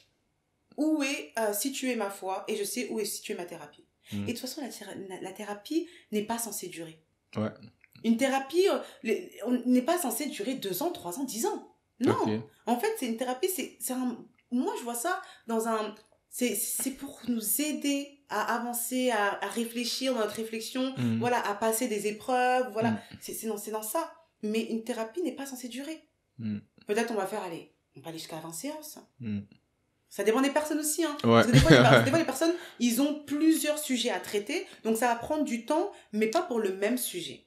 où est située ma foi et je sais où est située ma thérapie. Et de toute façon, la thérapie n'est pas censée durer. Une thérapie, on n'est pas censé durer 2 ans, 3 ans, 10 ans. Non. En fait, c'est une thérapie, moi, je vois ça dans c'est pour nous aider à avancer, à réfléchir dans notre réflexion, voilà, à passer des épreuves, voilà. C'est dans ça. Mais une thérapie n'est pas censée durer. Peut-être on va aller jusqu'à 20 séances. Ça dépend des personnes aussi, hein. Parce que des fois, les personnes, ils ont plusieurs sujets à traiter, donc ça va prendre du temps, mais pas pour le même sujet.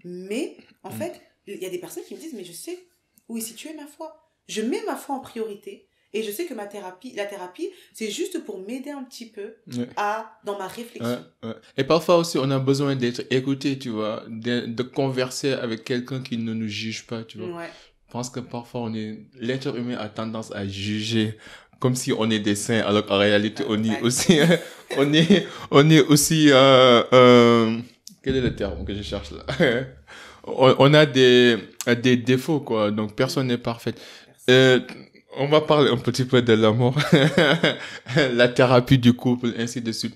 Mais, en fait, il y a des personnes qui me disent, mais je sais où est située ma foi. Je mets ma foi en priorité, et je sais que la thérapie, c'est juste pour m'aider un petit peu dans ma réflexion. Et parfois aussi, on a besoin d'être écouté, tu vois, de converser avec quelqu'un qui ne nous juge pas, tu vois. Je pense que parfois, l'être humain a tendance à juger comme si on est des saints, alors qu'en réalité, on est aussi, quel est le terme que je cherche là? On a des défauts, quoi. Donc, personne n'est parfait. On va parler un petit peu de l'amour, la thérapie du couple, ainsi de suite.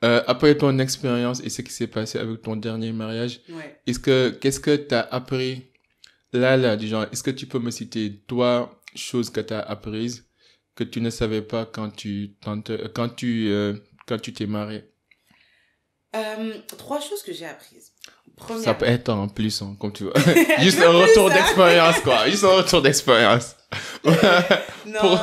Après ton expérience et ce qui s'est passé avec ton dernier mariage, qu'est-ce que t'as appris là, du genre, est-ce que tu peux me citer 3 choses que t'as apprises que tu ne savais pas quand tu t'es marié? 3 choses que j'ai apprises. Première... Ça peut être en plus, hein, comme tu vois. Juste un retour d'expérience, quoi. Juste un retour d'expérience. Non,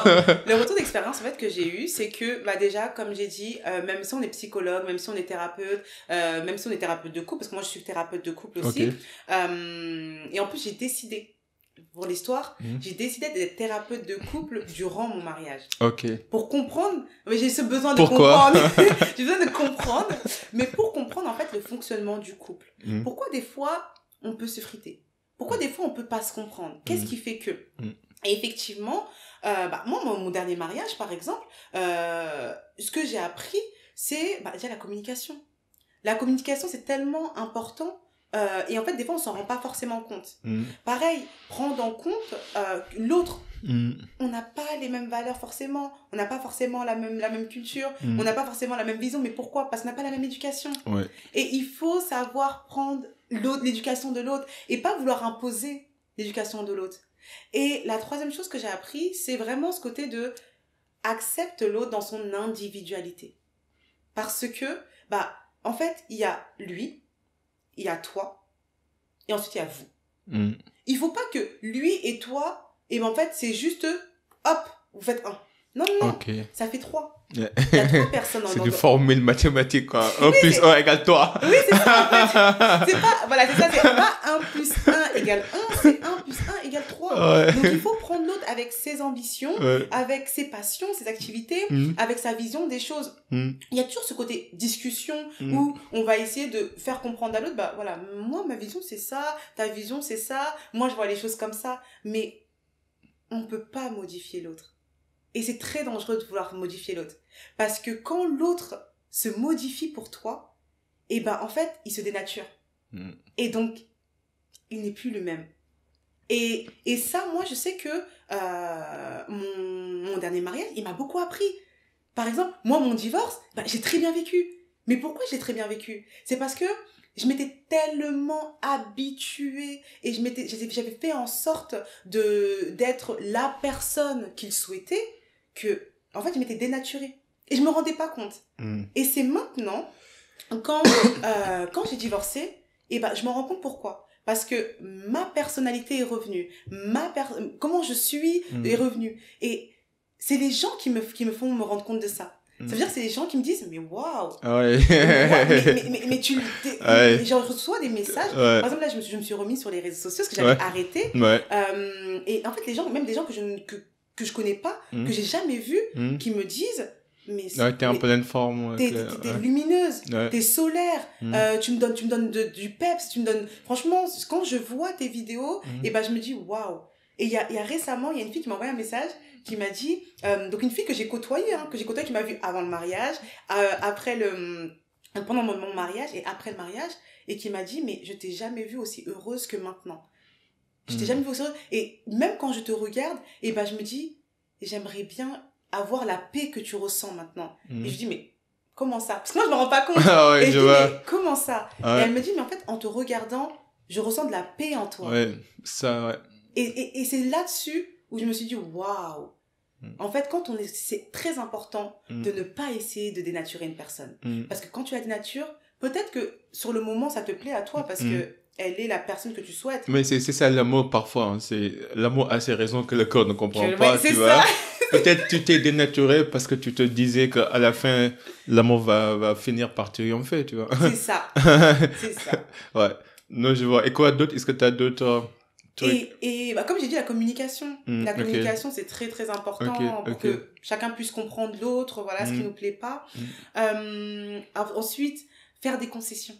le retour d'expérience en fait que j'ai eu, c'est que bah déjà comme j'ai dit, même si on est psychologue, même si on est thérapeute, même si on est thérapeute de couple, parce que moi je suis thérapeute de couple aussi, et en plus j'ai décidé, pour l'histoire, j'ai décidé d'être thérapeute de couple durant mon mariage. Pour comprendre, mais j'ai ce besoin de comprendre. J'ai besoin de comprendre, mais pour comprendre en fait le fonctionnement du couple. Pourquoi des fois on peut se friter? Pourquoi des fois on peut pas se comprendre? Qu'est-ce qui fait que? Et effectivement, moi, mon dernier mariage, par exemple, ce que j'ai appris, c'est déjà la communication. La communication, c'est tellement important Et en fait, des fois, on s'en rend pas forcément compte. Pareil, prendre en compte l'autre. On n'a pas les mêmes valeurs forcément. On n'a pas forcément la même culture. On n'a pas forcément la même vision. Mais pourquoi? Parce qu'on n'a pas la même éducation. Ouais. Et il faut savoir prendre l'éducation de l'autre et pas vouloir imposer l'éducation de l'autre. Et la troisième chose que j'ai appris, c'est vraiment ce côté de accepte l'autre dans son individualité. Parce que, en fait, il y a lui, il y a toi, et ensuite il y a vous. Il faut pas que lui et toi, et en fait, c'est juste, hop, vous faites un. Non, ça fait 3. Yeah. Il y a 3 personnes C'est des formules mathématiques, quoi. 1 plus 1 égale 3. Oui, c'est ça, en fait. C'est pas, voilà, c'est ça, c'est pas 1 plus 1 égale 1, c'est 1 plus 1 égale 3. Ouais. Donc, il faut prendre l'autre avec ses ambitions, avec ses passions, ses activités, avec sa vision des choses. Il y a toujours ce côté discussion où on va essayer de faire comprendre à l'autre, voilà, moi, ma vision, c'est ça, ta vision, c'est ça, moi, je vois les choses comme ça, mais on peut pas modifier l'autre. Et c'est très dangereux de vouloir modifier l'autre. Parce que quand l'autre se modifie pour toi, en fait, il se dénature. Et donc, il n'est plus le même. Et ça, moi, je sais que mon dernier mariage, il m'a beaucoup appris. Par exemple, moi, mon divorce, j'ai très bien vécu. Mais pourquoi j'ai très bien vécu? C'est parce que je m'étais tellement habituée et j'avais fait en sorte d'être la personne qu'il souhaitait que, en fait, je m'étais dénaturée. Et je me rendais pas compte. Et c'est maintenant, quand j'ai divorcé, je me rends compte pourquoi. Parce que ma personnalité est revenue. Comment je suis est revenue. Et c'est les gens qui me font me rendre compte de ça. Ça veut dire que c'est les gens qui me disent, mais waouh! Ouais. Mais j'en reçois des messages. Par exemple, là, je me suis remise sur les réseaux sociaux parce que j'avais arrêté. Et en fait, même des gens que je connais pas, que j'ai jamais vu, qui me disent, mais t'es en pleine forme. T'es lumineuse, t'es solaire, tu me donnes du peps, tu me donnes... Franchement, quand je vois tes vidéos, je me dis, waouh! Et il y a récemment, il y a une fille qui m'a envoyé un message qui m'a dit, donc une fille que j'ai côtoyée, qui m'a vue avant le mariage, pendant mon mariage et après le mariage, et qui m'a dit, mais je t'ai jamais vue aussi heureuse que maintenant. Je t'ai jamais vue aussi heureuse. Et même quand je te regarde, je me dis, j'aimerais bien avoir la paix que tu ressens maintenant. Et je dis, mais comment ça? Parce que moi, je me rends pas compte. Et je dis, mais comment ça? Et elle me dit, mais en fait, en te regardant, je ressens de la paix en toi. Ouais, ça, ouais. Et c'est là-dessus où je me suis dit, waouh! En fait, c'est très important de ne pas essayer de dénaturer une personne. Parce que quand tu la dénatures, peut-être que sur le moment, ça te plaît à toi parce que elle est la personne que tu souhaites. Mais c'est ça l'amour parfois. Hein. L'amour a ses raisons que le corps ne comprend pas. C'est tu ça. vois. Peut-être tu t'es dénaturé parce que tu te disais qu'à la fin, l'amour va finir par triompher, tu vois. C'est ça. C'est ça. Ouais. Non, je vois. Et quoi d'autre? Est-ce que tu as d'autres... Et comme j'ai dit, la communication. La communication, c'est très, très important pour que chacun puisse comprendre l'autre, voilà, ce qui nous plaît pas. Ensuite, faire des concessions.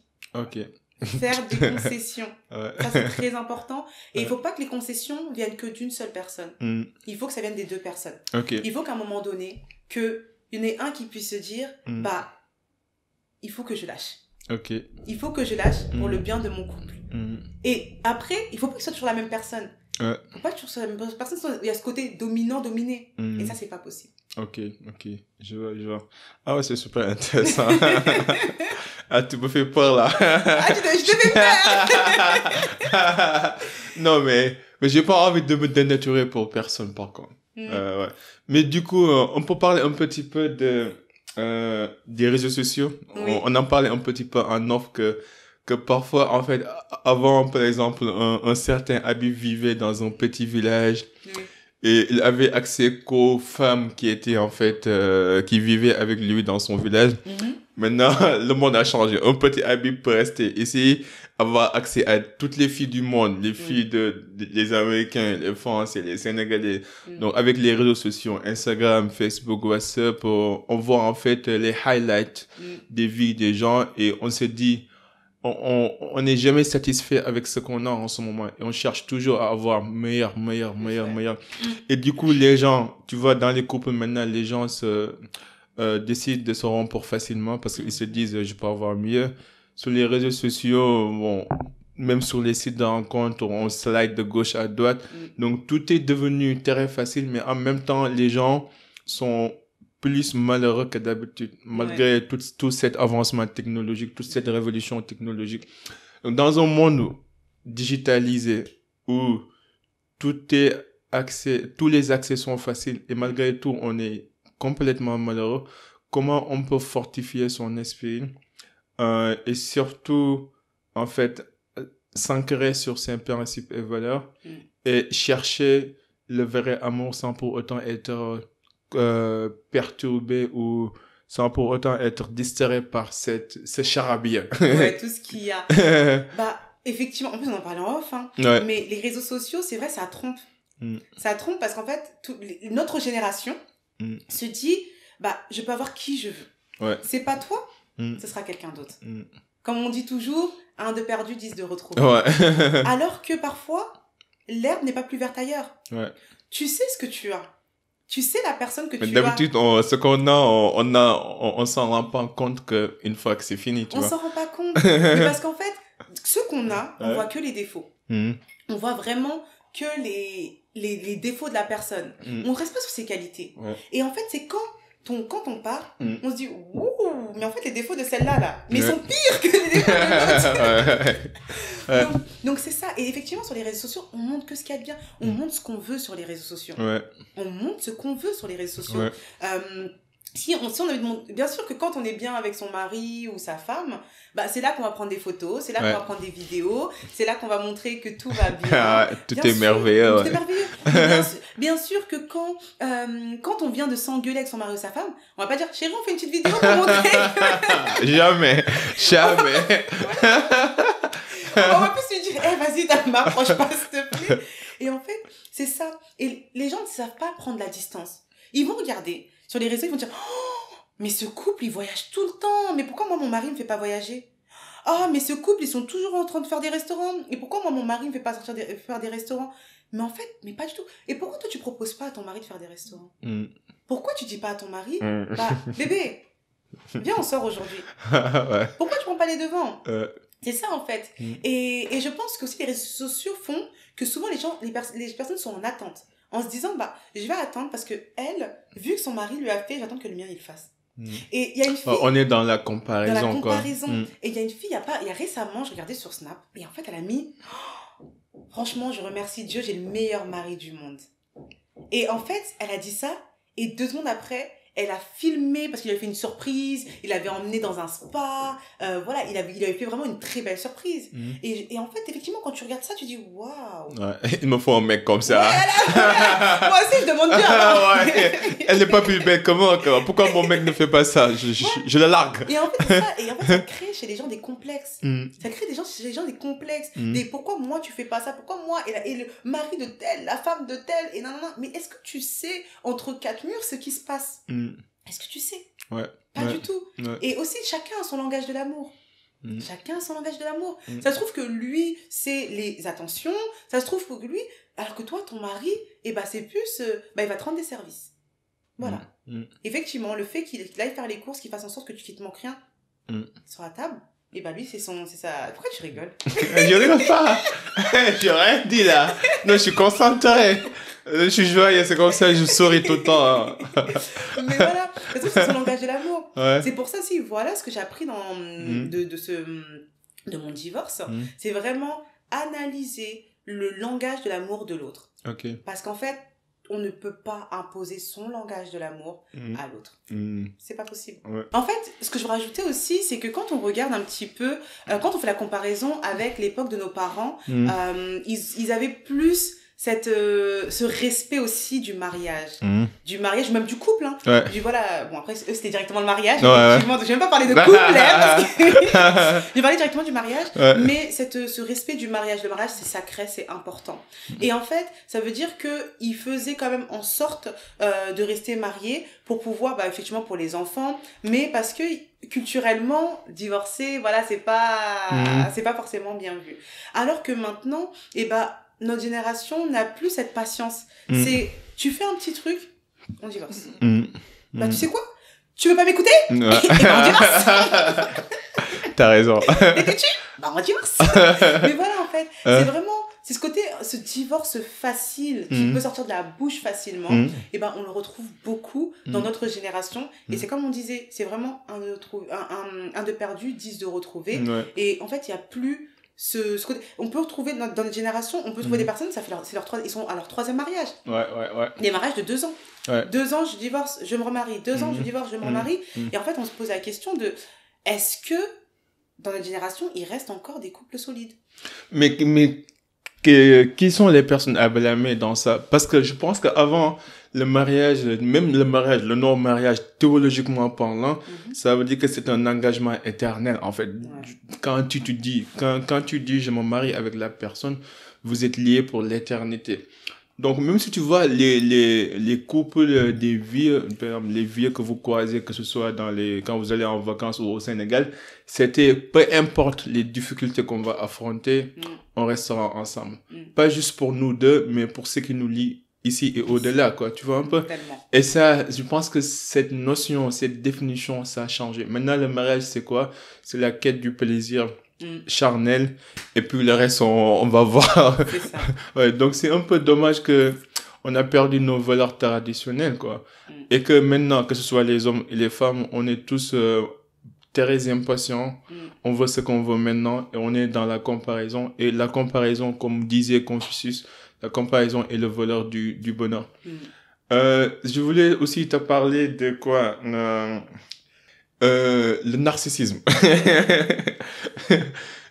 Faire des concessions. Ça, c'est très important. Et il faut pas que les concessions viennent que d'une seule personne. Il faut que ça vienne des 2 personnes. Il faut qu'à un moment donné, qu'il y en ait un qui puisse se dire, il faut que je lâche. Il faut que je lâche pour le bien de mon couple. Et après, il faut pas que ce soit toujours la même personne. Il faut pas que ce soit la même personne. Il y a ce côté dominant-dominé. Et ça, c'est pas possible. Ok. Je vois. Ah ouais, c'est super intéressant. Ah, tu me fais peur, là. Je te fais peur. Non, mais j'ai pas envie de me dénaturer pour personne, par contre. Ouais. Mais du coup, on peut parler un petit peu des réseaux sociaux. On en parlait un petit peu en off que parfois, en fait, avant, par exemple, un certain Habib vivait dans un petit village et il avait accès qu'aux femmes qui étaient, en fait, qui vivaient avec lui dans son village. Maintenant, le monde a changé. Un petit Habib peut rester ici, avoir accès à toutes les filles du monde, les filles les Américains, les Français, les Sénégalais. Donc, avec les réseaux sociaux, Instagram, Facebook, WhatsApp, on voit, en fait, les highlights des vies des gens et on se dit, on n'est jamais satisfait avec ce qu'on a en ce moment et on cherche toujours à avoir meilleur. Et du coup, les gens, tu vois, dans les couples maintenant, les gens décident de se rompre facilement parce qu'ils se disent, je peux avoir mieux. sur les réseaux sociaux, bon, même sur les sites de rencontres, on slide de gauche à droite. Donc, tout est devenu très facile, mais en même temps, les gens sont plus malheureux que d'habitude, malgré tout cet avancement technologique, toute cette révolution technologique. Donc, dans un monde digitalisé où tous les accès sont faciles et malgré tout, on est complètement malheureux, comment on peut fortifier son esprit et surtout, en fait, s'ancrer sur ses principes et valeurs et chercher le vrai amour sans pour autant être perturbé ou sans pour autant être distrait par ce charabia. Ouais, tout ce qu'il y a. Bah, effectivement, en plus on en parlait en off, hein, mais les réseaux sociaux, c'est vrai, ça trompe. Ça trompe parce qu'en fait, notre génération se dit, bah, je peux avoir qui je veux. C'est pas toi, ce sera quelqu'un d'autre. Comme on dit toujours, un de perdu, 10 de retrouvé. Alors que parfois, l'herbe n'est pas plus verte ailleurs. Tu sais ce que tu as. Tu sais la personne que tu as. D'habitude, ce qu'on a, on s'en rend pas compte qu'une fois que c'est fini, tu vois. On s'en rend pas compte. Mais parce qu'en fait, ce qu'on a, on voit que les défauts. On voit vraiment que les défauts de la personne. On ne reste pas sur ses qualités. Et en fait, c'est quand on part, on se dit, ouh, mais en fait, les défauts de celle-là, là, mais ils sont pires que les défauts de l'autre. Donc, c'est ça. Et effectivement, sur les réseaux sociaux, on montre que ce qu'il y a de bien. On montre ce qu'on veut sur les réseaux sociaux. On montre ce qu'on veut sur les réseaux sociaux. Si on bien sûr que quand on est bien avec son mari ou sa femme, bah, c'est là qu'on va prendre des photos, c'est là qu'on va prendre des vidéos, c'est là qu'on va montrer que tout va bien. Tout est merveilleux. Tout est merveilleux. Bien sûr que quand on vient de s'engueuler avec son mari ou sa femme, on va pas dire, chérie, on fait une petite vidéo pour montrer. Jamais. On va plus lui dire, vas-y, m'approche pas, s'il te plaît. Et en fait, c'est ça. Et les gens ne savent pas prendre la distance. Ils vont regarder sur les réseaux, ils vont dire, oh, mais ce couple, il voyage tout le temps. Mais pourquoi moi, mon mari ne me fait pas voyager? Oh, mais ce couple, ils sont toujours en train de faire des restaurants. Et pourquoi moi, mon mari ne me fait pas faire des restaurants? Mais en fait, mais pas du tout. Et pourquoi toi, tu proposes pas à ton mari de faire des restaurants? Pourquoi tu dis pas à ton mari, bah, bébé, viens, on sort aujourd'hui. Pourquoi tu prends pas les devants? C'est ça, en fait. Et je pense que aussi les réseaux sociaux font que souvent, les personnes sont en attente. En se disant, bah, je vais attendre parce que elle, vu que son mari lui a fait, j'attends que le mien, il le fasse. Et il y a une fille... on est dans la comparaison, Dans la comparaison. Quoi. Et il y a une fille, il y a récemment, je regardais sur Snap, et en fait, elle a mis... Oh, franchement, je remercie Dieu, j'ai le meilleur mari du monde. Et en fait, elle a dit ça, et 2 secondes après, elle a filmé, parce qu'il avait fait une surprise, il l'avait emmené dans un spa, voilà, il avait fait vraiment une très belle surprise. Et en fait, effectivement, quand tu regardes ça, tu dis, waouh. Il me faut un mec comme ça. Moi aussi, je demande bien. Elle n'est pas plus belle que moi. Pourquoi mon mec ne fait pas ça? Je la largue. Et en fait, ça crée chez les gens des complexes. Ça crée chez les gens des complexes. Pourquoi moi, tu fais pas ça? Pourquoi moi? Et le mari de tel, la femme de tel, et non. Mais est-ce que tu sais, entre 4 murs, ce qui se passe? Est-ce que tu sais? Pas du tout. Et aussi, chacun a son langage de l'amour. Chacun a son langage de l'amour. Ça se trouve que lui, c'est les attentions. Ça se trouve que lui, alors que toi, ton mari, c'est plus, il va te rendre des services. Voilà. Effectivement, le fait qu'il aille faire les courses, qu'il fasse en sorte que tu ne te manques rien sur la table, lui, c'est ça. Pourquoi tu rigoles? Je rigole pas. J'ai rien dit là. Non, je suis concentré. Je suis joyeux, c'est comme ça, je souris tout le temps. Mais voilà, parce que c'est son langage de l'amour. C'est pour ça aussi, voilà ce que j'ai appris de mon divorce. C'est vraiment analyser le langage de l'amour de l'autre. Parce qu'en fait, on ne peut pas imposer son langage de l'amour à l'autre. C'est pas possible. En fait, ce que je veux rajouter aussi, c'est que quand on regarde un petit peu, quand on fait la comparaison avec l'époque de nos parents, ils avaient plus ce respect aussi du mariage. Du mariage, même du couple. Hein. Après, eux, c'était directement le mariage. Je vais même pas parler de couple. J'ai parlé directement du mariage. Mais ce respect du mariage, le mariage, c'est sacré, c'est important. Et en fait, ça veut dire qu'ils faisaient quand même en sorte de rester mariés pour pouvoir, effectivement, pour les enfants. Mais parce que culturellement, divorcer, voilà, c'est pas forcément bien vu. Alors que maintenant, notre génération n'a plus cette patience. C'est, tu fais un petit truc, on divorce. Tu sais quoi? Tu veux pas m'écouter? On divorce. T'as raison. Et que tu... Bah, on divorce. Mais voilà, en fait, c'est vraiment... C'est ce côté, ce divorce facile qui peut sortir de la bouche facilement, et ben on le retrouve beaucoup dans notre génération. Et c'est comme on disait, c'est vraiment un de perdu, 10 de retrouvé. Et en fait, il n'y a plus ce côté. On peut retrouver dans notre génération, on peut trouver des personnes, ils sont à leur 3e mariage. Des mariages de 2 ans. 2 ans, je divorce, je me remarie. 2 ans, je divorce, je me remarie. Et en fait, on se pose la question de, est-ce que dans notre génération, il reste encore des couples solides? Mais qui sont les personnes à blâmer dans ça? Parce que je pense qu'avant le mariage, même le mariage, le non-mariage, théologiquement parlant, ça veut dire que c'est un engagement éternel, en fait. Quand tu dis je me marie avec la personne, vous êtes liés pour l'éternité. Donc, même si tu vois les couples des vieux, par exemple, les vieux que vous croisez, que ce soit quand vous allez en vacances ou au Sénégal, c'était, peu importe les difficultés qu'on va affronter, on restera ensemble. Pas juste pour nous deux, mais pour ce qui nous lie ici et au-delà, quoi. Tu vois un peu? Tellement. Et ça, je pense que cette notion, cette définition, ça a changé. Maintenant, le mariage, c'est quoi? C'est la quête du plaisir charnel, et puis le reste on va voir. C'est ça. Ouais, donc c'est un peu dommage que on a perdu nos valeurs traditionnelles, quoi. Et que maintenant, que ce soit les hommes et les femmes, on est tous très impatients. On veut ce qu'on veut maintenant, et on est dans la comparaison. Et la comparaison, comme disait Confucius, la comparaison est le voleur du bonheur. Je voulais aussi te parler de quoi? Le narcissisme.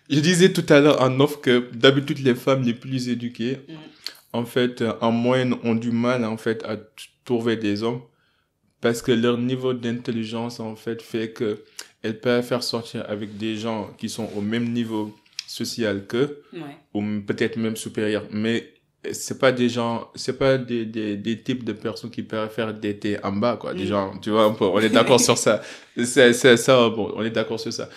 Je disais tout à l'heure en off que d'habitude les femmes les plus éduquées, en fait, en moyenne, ont du mal en fait à trouver des hommes parce que leur niveau d'intelligence en fait que elles peuvent faire sortir avec des gens qui sont au même niveau social qu'eux, ou peut-être même supérieur, mais c'est pas des types de personnes qui préfèrent dater en bas, quoi. Des gens, tu vois, un peu, on est d'accord sur ça. C'est ça, bon, on est d'accord sur ça.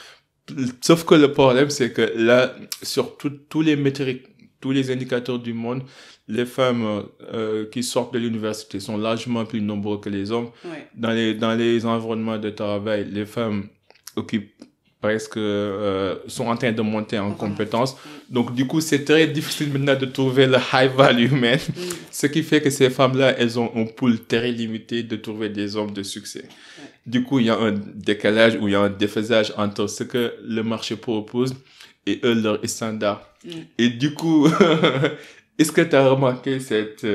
Sauf que le problème, c'est que là, sur tous les métriques, tous les indicateurs du monde, les femmes qui sortent de l'université sont largement plus nombreux que les hommes. Dans les environnements de travail, les femmes occupent presque sont en train de monter en compétences. Donc, du coup, c'est très difficile maintenant de trouver le high value man. Ce qui fait que ces femmes-là, elles ont un pool très limité de trouver des hommes de succès. Du coup, il y a un décalage ou il y a un déphasage entre ce que le marché propose et eux, leurs standards. Et du coup, est-ce que tu as remarqué cette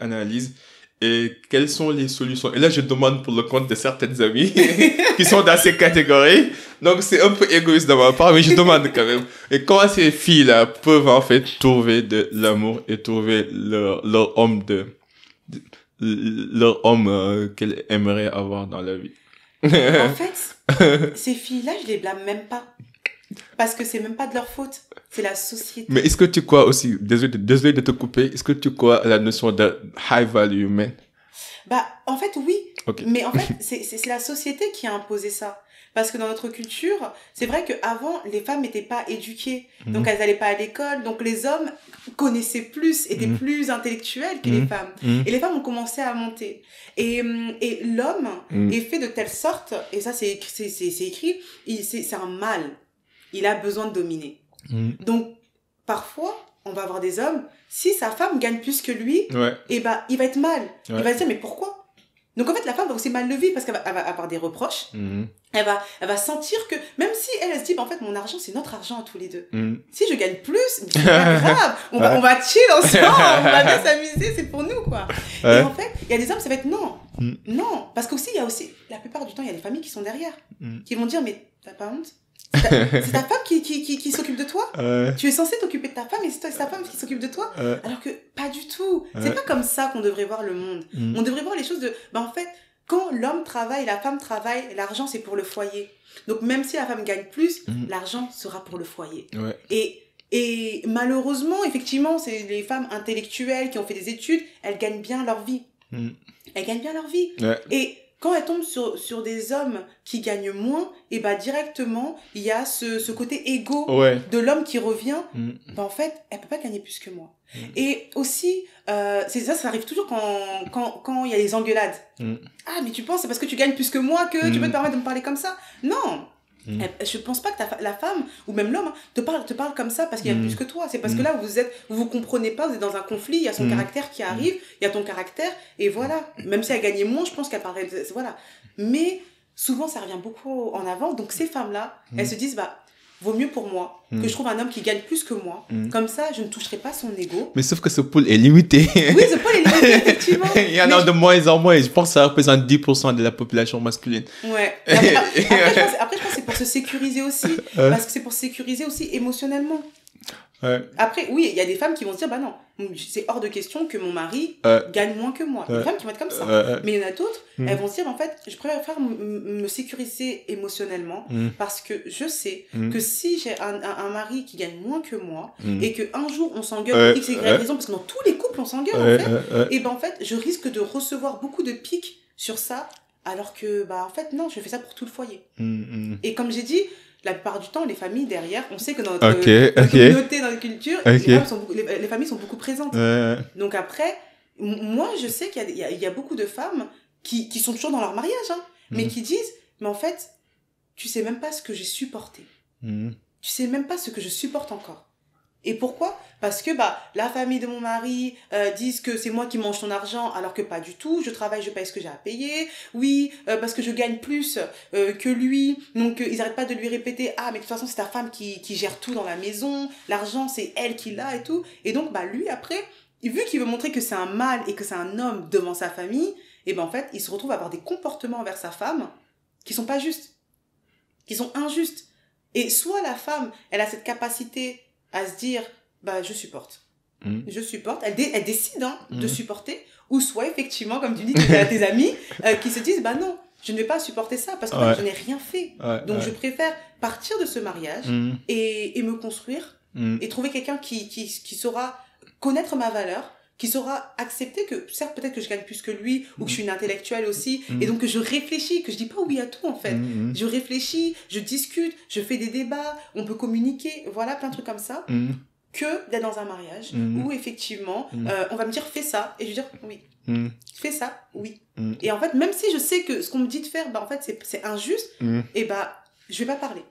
analyse? Et quelles sont les solutions? Et là, je demande pour le compte de certaines amies qui sont dans ces catégories. Donc, c'est un peu égoïste de ma part, mais je demande quand même. Et comment ces filles-là peuvent en fait trouver de l'amour et trouver leur homme qu'elles aimeraient avoir dans la vie? En fait, ces filles-là, je les blâme même pas. Parce que c'est même pas de leur faute. C'est la société. Mais est-ce que tu crois aussi, désolé de te couper, est-ce que tu crois à la notion de high value man? Bah, en fait, oui. Okay. Mais en fait, c'est la société qui a imposé ça. Parce que dans notre culture, c'est vrai qu'avant, les femmes n'étaient pas éduquées. Donc, elles n'allaient pas à l'école. Donc, les hommes connaissaient plus, étaient plus intellectuels que les femmes. Et les femmes ont commencé à monter. Et l'homme est fait de telle sorte, et ça, c'est écrit, c'est un mâle. Il a besoin de dominer. Donc, parfois, on va avoir des hommes, si sa femme gagne plus que lui, et bah, il va être mal. Il va se dire, mais pourquoi? Donc, en fait, la femme va aussi mal le vivre parce qu'elle va avoir des reproches. Elle va sentir que, même si elle se dit, bah, en fait, mon argent, c'est notre argent à tous les deux. Si je gagne plus, c'est pas grave. On va chill ensemble, on va bien s'amuser, c'est pour nous, quoi. Et en fait, il y a des hommes, ça va être non. Non. Parce qu'aussi, il y a aussi, la plupart du temps, il y a des familles qui sont derrière. Qui vont dire, mais t'as pas honte? C'est ta femme qui s'occupe de toi. Tu es censé t'occuper de ta femme et c'est ta femme qui s'occupe de toi. Alors que pas du tout. C'est pas comme ça qu'on devrait voir le monde. On devrait voir les choses de... Bah, en fait, quand l'homme travaille, la femme travaille, l'argent c'est pour le foyer. Donc même si la femme gagne plus, l'argent sera pour le foyer. Et malheureusement, effectivement, c'est les femmes intellectuelles qui ont fait des études, elles gagnent bien leur vie. Elles gagnent bien leur vie. Et quand elle tombe sur des hommes qui gagnent moins, et bah directement, il y a ce côté égo de l'homme qui revient. Bah en fait, elle peut pas gagner plus que moi. Et aussi, ça arrive toujours quand il y a les engueulades. Ah, mais tu penses, c'est parce que tu gagnes plus que moi que tu peux te permettre de me parler comme ça? Non! Je pense pas que la femme ou même l'homme te parle comme ça parce qu'il y a plus que toi. C'est parce que là vous comprenez pas, vous êtes dans un conflit, il y a son caractère qui arrive, il y a ton caractère et voilà. Même si elle gagnait moins, je pense qu'elle parlerait voilà. Mais souvent ça revient beaucoup en avant. Donc ces femmes là, elles se disent bah vaut mieux pour moi que je trouve un homme qui gagne plus que moi. Comme ça, je ne toucherai pas son ego. Mais sauf que ce pool est limité. Oui, ce pool est limité, effectivement. Il y en a de moins en moins. Je pense que ça représente 10% de la population masculine. Ouais. Après, je pense que c'est pour se sécuriser aussi. Parce que c'est pour se sécuriser aussi émotionnellement. Après, oui, il y a des femmes qui vont se dire, bah non, c'est hors de question que mon mari gagne moins que moi. Il y a des femmes qui vont être comme ça. Mais il y en a d'autres, elles vont se dire, en fait, je préfère me sécuriser émotionnellement parce que je sais que si j'ai un mari qui gagne moins que moi et qu'un jour on s'engueule pour X et Y raison, parce que dans tous les couples on s'engueule en fait, et ben en fait, je risque de recevoir beaucoup de piques sur ça, alors que, bah en fait, non, je fais ça pour tout le foyer. Et comme j'ai dit, la plupart du temps, les familles derrière, on sait que dans notre communauté, dans notre culture, les familles sont beaucoup présentes. Donc après, moi, je sais qu'il y a beaucoup de femmes qui sont toujours dans leur mariage, mais qui disent, mais en fait, tu sais même pas ce que j'ai supporté. Tu sais même pas ce que je supporte encore. Et pourquoi ? Parce que la famille de mon mari disent que c'est moi qui mange son argent, alors que pas du tout. Je travaille, je paye ce que j'ai à payer. Oui, parce que je gagne plus que lui. Donc, ils n'arrêtent pas de lui répéter « Ah, mais de toute façon, c'est ta femme qui gère tout dans la maison. L'argent, c'est elle qui l'a et tout. » Et donc, lui, après, vu qu'il veut montrer que c'est un mâle et que c'est un homme devant sa famille, et ben en fait, il se retrouve à avoir des comportements envers sa femme qui sont pas justes, qui sont injustes. Et soit la femme, elle a cette capacité à se dire je supporte. Je supporte. Elle décide de supporter. Ou soit, effectivement, comme tu dis, tu as tes amis qui se disent non, je ne vais pas supporter ça parce que je n'ai rien fait. Donc, je préfère partir de ce mariage et me construire et trouver quelqu'un qui saura connaître ma valeur, qui saura accepter que, certes, peut-être que je gagne plus que lui ou que je suis une intellectuelle aussi, et donc que je réfléchis, que je dis pas oui à tout en fait. Je réfléchis, je discute, je fais des débats, on peut communiquer, voilà, plein de trucs comme ça, que d'être dans un mariage où effectivement, on va me dire fais ça, et je vais dire oui. Fais ça, oui. Et en fait, même si je sais que ce qu'on me dit de faire, en fait, c'est injuste, et je vais pas parler.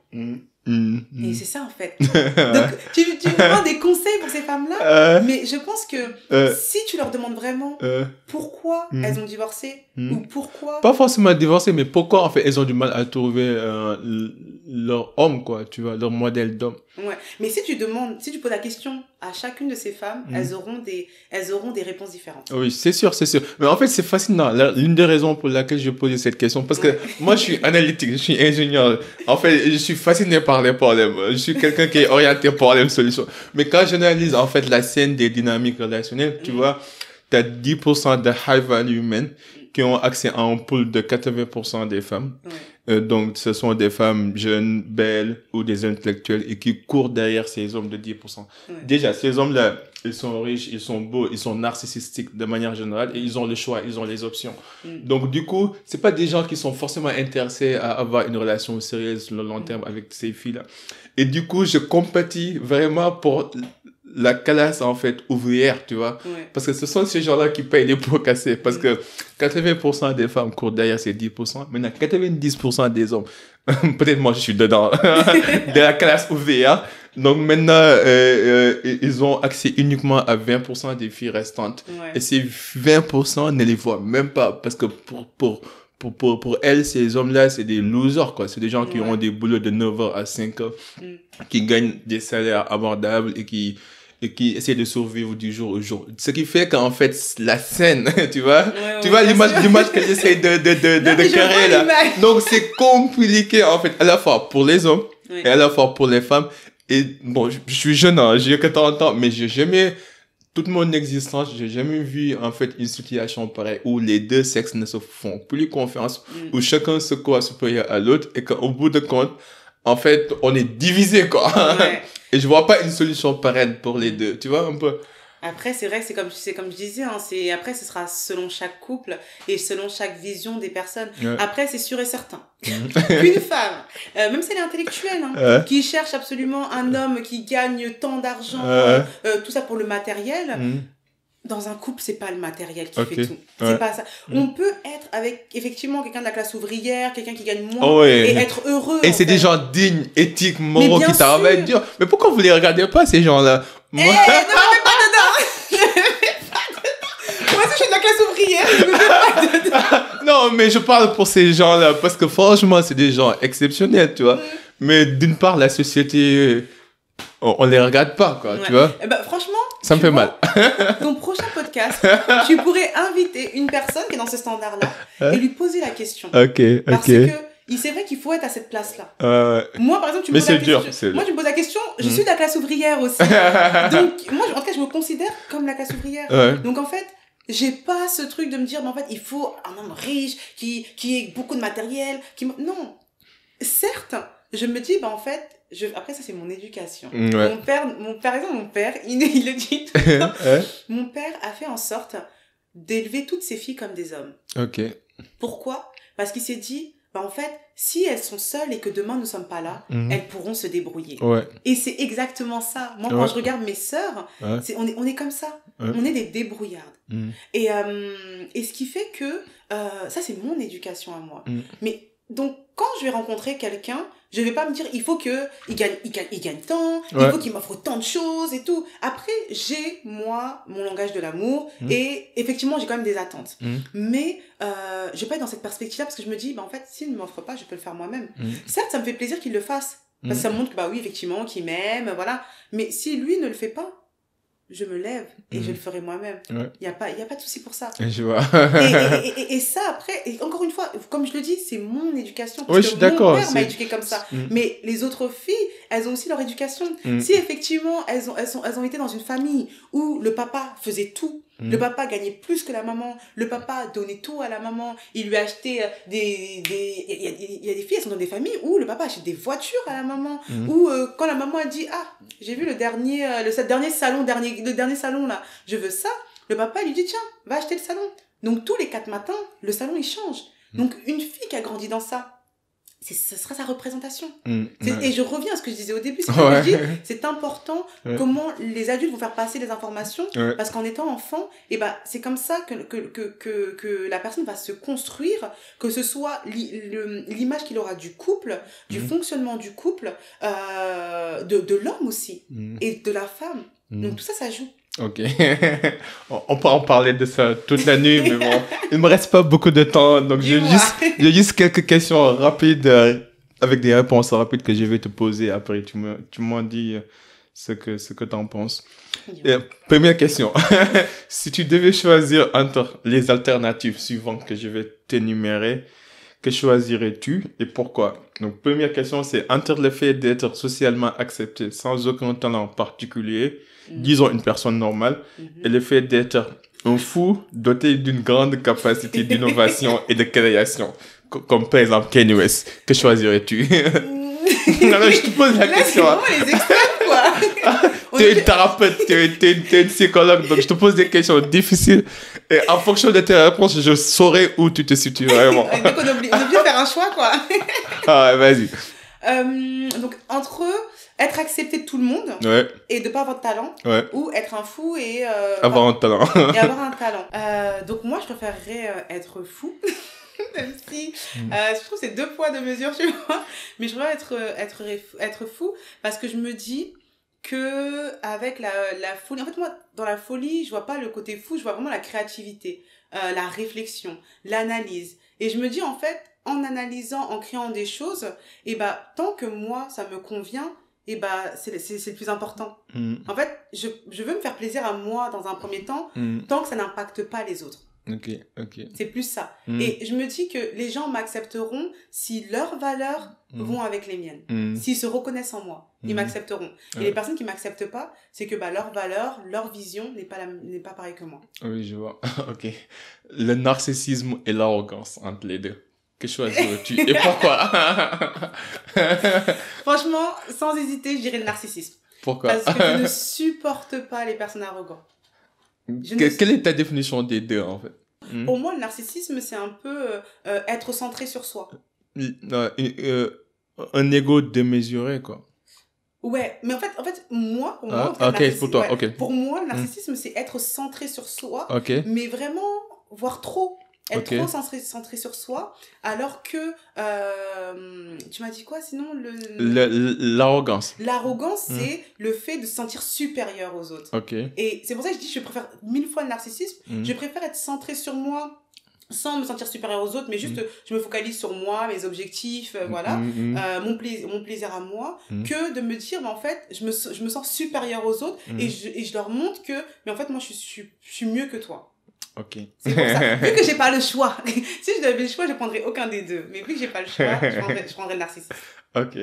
Et c'est ça en fait. Donc tu me demandes des conseils pour ces femmes-là, mais je pense que si tu leur demandes vraiment pourquoi elles ont divorcé ou pourquoi... Pas forcément divorcé, mais pourquoi en fait elles ont du mal à trouver leur homme, quoi, tu vois, leur modèle d'homme. Ouais, mais si tu poses la question à chacune de ces femmes, elles auront des réponses différentes. Oui, c'est sûr. Mais en fait, c'est fascinant. L'une des raisons pour laquelle je posais cette question, parce que moi, je suis analytique, je suis ingénieur. En fait, je suis fasciné par les problèmes. Je suis quelqu'un qui est orienté problème-solution. Mais quand j'analyse, en fait, la scène des dynamiques relationnelles, tu vois, tu as 10% de high-value men qui ont accès à un pool de 80% des femmes. Donc, ce sont des femmes jeunes, belles ou des intellectuels et qui courent derrière ces hommes de 10%. Déjà, ces hommes-là, ils sont riches, ils sont beaux, ils sont narcissistiques de manière générale et ils ont le choix, ils ont les options. Donc, du coup, c'est pas des gens qui sont forcément intéressés à avoir une relation sérieuse sur le long terme avec ces filles-là. Et du coup, je compatis vraiment pour la classe, en fait, ouvrière, tu vois. Parce que ce sont ces gens-là qui payent les pots cassés. Parce que 80% des femmes courent derrière ces 10%. Maintenant, 90% des hommes, peut-être moi je suis dedans, de la classe ouvrière. Donc maintenant, ils ont accès uniquement à 20% des filles restantes. Et ces 20% ne les voient même pas. Parce que pour elles, ces hommes-là, c'est des losers, quoi. C'est des gens qui ont des boulots de 9h à 5h, qui gagnent des salaires abordables et qui essaient de survivre du jour au jour. Ce qui fait qu'en fait, la scène, tu vois, l'image que j'essaie de créer là. Donc, c'est compliqué, en fait, à la fois pour les hommes et à la fois pour les femmes. Et bon, je suis jeune, j'ai que 30 ans, mais j'ai jamais, toute mon existence, j'ai jamais vu, en fait, une situation pareille où les deux sexes ne se font plus confiance, où chacun se croit supérieur à l'autre et qu'au bout de compte, en fait, on est divisé, quoi. Et je vois pas une solution pérenne pour les deux. Tu vois un peu? Après, c'est vrai que c'est comme je disais, hein, après, ce sera selon chaque couple et selon chaque vision des personnes. Ouais. Après, c'est sûr et certain qu'une femme, même si elle est intellectuelle, hein, qui cherche absolument un homme qui gagne tant d'argent, tout ça pour le matériel, dans un couple, c'est pas le matériel qui fait tout. C'est pas ça. On peut être avec, effectivement, quelqu'un de la classe ouvrière, quelqu'un qui gagne moins, et être heureux. Et c'est des gens dignes, éthiques, moraux qui travaillent dur. Mais pourquoi vous les regardez pas, ces gens-là? Moi... non, mais pas dedans. Moi aussi, je suis de la classe ouvrière, je me mets pas dedans. Non, mais je parle pour ces gens-là, parce que franchement, c'est des gens exceptionnels, tu vois. Mais d'une part, la société, on les regarde pas, quoi, tu vois. Eh ben, franchement, ça me fait mal. Ton prochain podcast, tu pourrais inviter une personne qui est dans ce standard-là et lui poser la question. Parce que c'est vrai qu'il faut être à cette place-là. Moi, par exemple, tu me poses la question. Moi, tu me poses la question, je suis de la classe ouvrière aussi. Donc, moi, en tout cas, je me considère comme la classe ouvrière. Donc, en fait, j'ai pas ce truc de me dire, mais en fait, il faut un homme riche, qui ait beaucoup de matériel. Non. Certes, je me dis, en fait, après ça c'est mon éducation. Mon père, par exemple, mon père, il le dit tout le temps. Mon père a fait en sorte d'élever toutes ses filles comme des hommes. Pourquoi? Parce qu'il s'est dit, en fait, si elles sont seules et que demain nous sommes pas là, elles pourront se débrouiller. Et c'est exactement ça. Moi, quand je regarde mes sœurs, on est comme ça. On est des débrouillardes. Et ce qui fait que ça c'est mon éducation à moi. Mais donc, quand je vais rencontrer quelqu'un, je vais pas me dire, il faut qu'il gagne tant, il faut qu'il m'offre tant de choses et tout. Après, j'ai, moi, mon langage de l'amour et effectivement, j'ai quand même des attentes. Mais je vais pas être dans cette perspective-là parce que je me dis, en fait, s'il ne m'offre pas, je peux le faire moi-même. Certes, ça me fait plaisir qu'il le fasse. Parce que ça me montre que, oui, effectivement, qu'il m'aime, voilà. Mais si lui ne le fait pas, je me lève et je le ferai moi-même. Il y a pas de souci pour ça. Je vois. et ça, après, et encore une fois, comme je le dis, c'est mon éducation. Parce que mon père m'a éduquée comme ça. Mais les autres filles, elles ont aussi leur éducation. Si effectivement, elles ont été dans une famille où le papa faisait tout, le papa gagnait plus que la maman, le papa donnait tout à la maman, il lui achetait il y a des filles, elles sont dans des familles où le papa achète des voitures à la maman, ou quand la maman a dit, j'ai vu le dernier salon là, je veux ça, le papa lui dit, tiens, va acheter le salon. Donc tous les 4 matins, le salon il change. Donc une fille qui a grandi dans ça, ce sera sa représentation. Et je reviens à ce que je disais au début, c'est important comment les adultes vont faire passer les informations, parce qu'en étant enfant, c'est comme ça que la personne va se construire, que ce soit l'image qu'il aura du couple, du fonctionnement du couple, de l'homme aussi, et de la femme. Donc tout ça, ça joue. On peut en parler de ça toute la nuit, mais bon, il me reste pas beaucoup de temps, donc j'ai juste quelques questions rapides avec des réponses rapides que je vais te poser après. Tu m'en dis ce que t'en penses. Première question. Si tu devais choisir entre les alternatives suivantes que je vais t'énumérer, que choisirais-tu et pourquoi? Donc, première question, c'est entre le fait d'être socialement accepté sans aucun talent particulier, disons une personne normale, et le fait d'être un fou doté d'une grande capacité d'innovation et de création, comme par exemple Kanye West. Que choisirais-tu? Non, je te pose la question. C'est vraiment les extrêmes, quoi. Tu es une thérapeute, tu es une psychologue, donc je te pose des questions difficiles. Et en fonction de tes réponses, je saurai où tu te situes vraiment. Donc on est obligé de faire un choix, quoi. Vas-y. Donc entre être accepté de tout le monde et de pas avoir de talent, ou être un fou et avoir un talent. Donc moi, je préférerais être fou. Même si je trouve que c'est 2 poids 2 mesures, tu vois, mais je préfère être fou parce que je me dis que avec la folie, en fait moi dans la folie je vois pas le côté fou, je vois vraiment la créativité, la réflexion, l'analyse, et je me dis en fait en analysant, en créant des choses, tant que moi ça me convient, c'est le plus important. En fait je veux me faire plaisir à moi dans un premier temps, tant que ça n'impacte pas les autres. C'est plus ça. Et je me dis que les gens m'accepteront si leurs valeurs vont avec les miennes. S'ils se reconnaissent en moi, ils m'accepteront. Et les personnes qui m'acceptent pas, c'est que leurs valeurs, leur vision n'est pas pareille que moi. Oui, je vois. Le narcissisme et l'arrogance entre les deux. Que choisirais-tu et pourquoi? Franchement, sans hésiter, je dirais le narcissisme. Pourquoi? Parce que je ne supporte pas les personnes arrogantes. Quelle est ta définition des deux, en fait? Pour moi, le narcissisme, c'est un peu être centré sur soi. Un ego démesuré, quoi. Ouais, mais en fait, moi, pour moi, pour toi, ok. pour moi, le narcissisme, c'est être centré sur soi, Ok. mais vraiment, voire trop. Être trop centré sur soi, alors que, tu m'as dit quoi sinon L'arrogance. L'arrogance, c'est le fait de se sentir supérieur aux autres. Ok. Et c'est pour ça que je dis, je préfère 1000 fois le narcissisme, je préfère être centré sur moi, sans me sentir supérieur aux autres, mais juste je me focalise sur moi, mes objectifs, voilà, mon plaisir à moi, que de me dire, mais en fait, je me sens supérieur aux autres et je leur montre que, mais en fait, moi, je suis mieux que toi. Ok. C'est pour ça. Vu que j'ai pas le choix, si je devais le choix, je prendrais aucun des deux. Mais vu que j'ai pas le choix, je prendrais le narcissisme. Ok.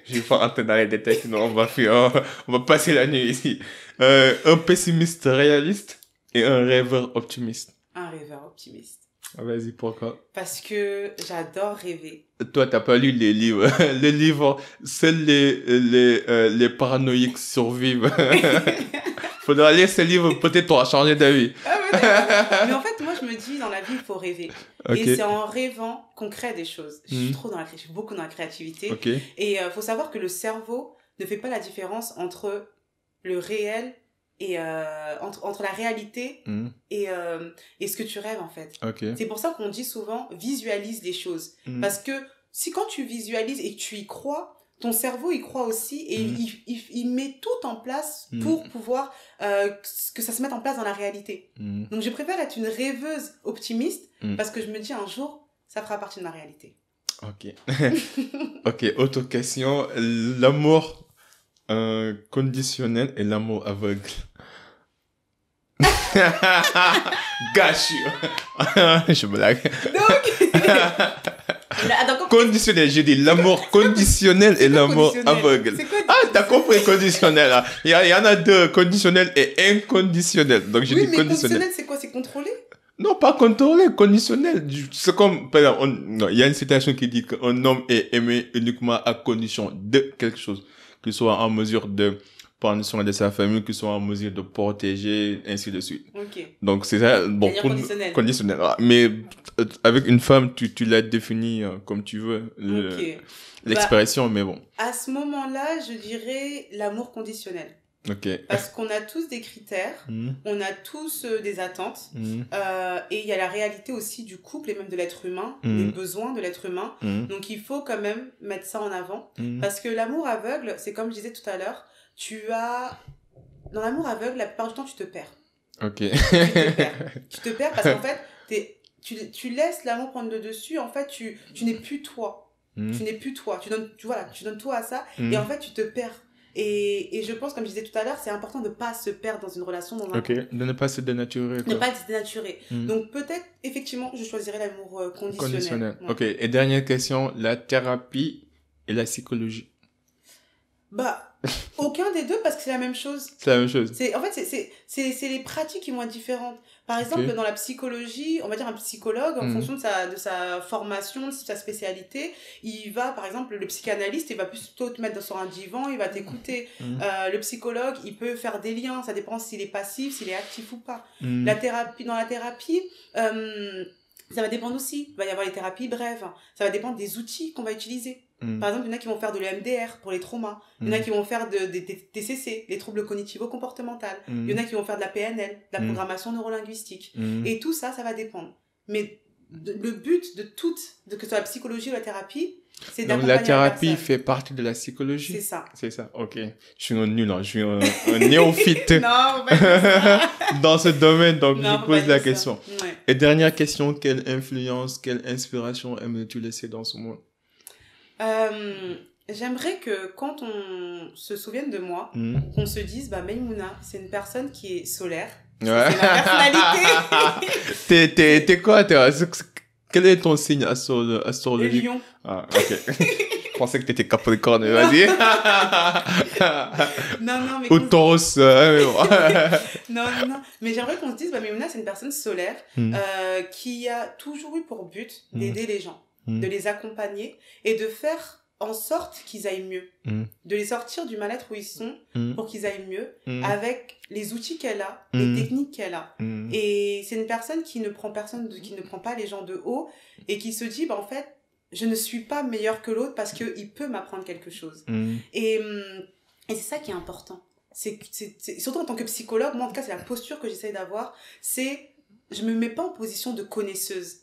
Je vais pas rentrer dans les détails, sinon on va passer la nuit ici. Un pessimiste réaliste et un rêveur optimiste. Un rêveur optimiste. Vas-y, pourquoi? Parce que j'adore rêver. Toi, t'as pas lu les livres. Les livres, seuls les paranoïaques survivent. Faudra lire ces livres, peut-être t'auras changé d'avis. Ah ouais, mais en fait, moi, je me dis, dans la vie, il faut rêver. Okay. Et c'est en rêvant qu'on crée des choses. Je suis beaucoup dans la créativité. Okay. Et faut savoir que le cerveau ne fait pas la différence entre le réel et entre la réalité et ce que tu rêves, en fait. Okay. C'est pour ça qu'on dit souvent, visualise les choses. Parce que quand tu visualises et que tu y crois, ton cerveau y croit aussi et il met tout en place pour pouvoir que ça se mette en place dans la réalité. Donc je préfère être une rêveuse optimiste parce que je me dis un jour, ça fera partie de ma réalité. Ok. Ok, autre question. L'amour conditionnel et l'amour aveugle. Gâche. Je blague. Donc, conditionnel, j'ai dit l'amour conditionnel et l'amour aveugle. T'as compris conditionnel là. Il y en a deux, conditionnel et inconditionnel. Donc j'ai dit mais conditionnel. C'est quoi? C'est contrôlé? Non, pas contrôlé, conditionnel. C'est comme, par exemple, il y a une citation qui dit qu'un homme est aimé uniquement à condition de quelque chose, qu'il soit en mesure de prendre soin de sa famille, qu'il soit en mesure de protéger, ainsi de suite. Ok. Donc c'est ça, bon, conditionnel. Mais avec une femme, tu l'as défini comme tu veux, l'expression, mais bon. À ce moment-là, je dirais l'amour conditionnel. Ok. Parce qu'on a tous des critères, on a tous des attentes, et il y a la réalité aussi du couple et même de l'être humain, des besoins de l'être humain. Donc il faut quand même mettre ça en avant. Parce que l'amour aveugle, c'est comme je disais tout à l'heure, dans l'amour aveugle, la plupart du temps, tu te perds. Ok. Tu te perds parce qu'en fait, tu laisses l'amour prendre le dessus, en fait, tu n'es plus toi. Tu n'es plus toi. Tu donnes tout à ça, et en fait, tu te perds. Et je pense, comme je disais tout à l'heure, c'est important de ne pas se perdre dans une relation, dans un couple. De ne pas se dénaturer. Ne pas se dénaturer. Donc peut-être, effectivement, je choisirais l'amour conditionnel. Ouais. Ok, et dernière question, la thérapie et la psychologie. Aucun des deux, parce que c'est la même chose. C'est la même chose. En fait, c'est les pratiques qui vont être différentes. Par exemple, dans la psychologie, on va dire un psychologue, en fonction de sa formation, de sa spécialité, il va, par exemple, le psychanalyste, il va plutôt te mettre sur un divan, il va t'écouter. Le psychologue, il peut faire des liens, ça dépend s'il est passif, s'il est actif ou pas. Dans la thérapie, ça va dépendre aussi. Il va y avoir les thérapies brèves. Ça va dépendre des outils qu'on va utiliser. Par exemple, il y en a qui vont faire de l'EMDR pour les traumas. Il y en a qui vont faire des TCC, les troubles cognitivo-comportementaux. Il y en a qui vont faire de la PNL, de la programmation neurolinguistique. Et tout ça, ça va dépendre. Mais le but que ce soit la psychologie ou la thérapie, c'est d'accompagner la thérapie fait partie de la psychologie. C'est ça. C'est ça, ok. Je suis un nul, je suis un néophyte. Non, pas dans ce domaine, donc je pose la question. Ouais. Et dernière question, quelle influence, quelle inspiration aimerais-tu laisser dans ce monde? J'aimerais que quand on se souvienne de moi, qu'on se dise, Maïmouna, c'est une personne qui est solaire. Ouais. C'est ma personnalité. T'es quoi, quel est ton signe astrologique? Le lion. Ah, ok. Je pensais que t'étais Capricorne, vas-y. Non, mais... Ou Taurus. Non. Mais j'aimerais qu'on se dise, Maïmouna, c'est une personne solaire qui a toujours eu pour but d'aider les gens, de les accompagner et de faire en sorte qu'ils aillent mieux. De les sortir du mal-être où ils sont pour qu'ils aillent mieux avec les outils qu'elle a, les techniques qu'elle a. Et c'est une personne qui ne prend pas les gens de haut et qui se dit, en fait, je ne suis pas meilleure que l'autre parce qu'il peut m'apprendre quelque chose. Et c'est ça qui est important. C'est surtout en tant que psychologue, moi en tout cas, c'est la posture que j'essaie d'avoir, je me mets pas en position de connaisseuse.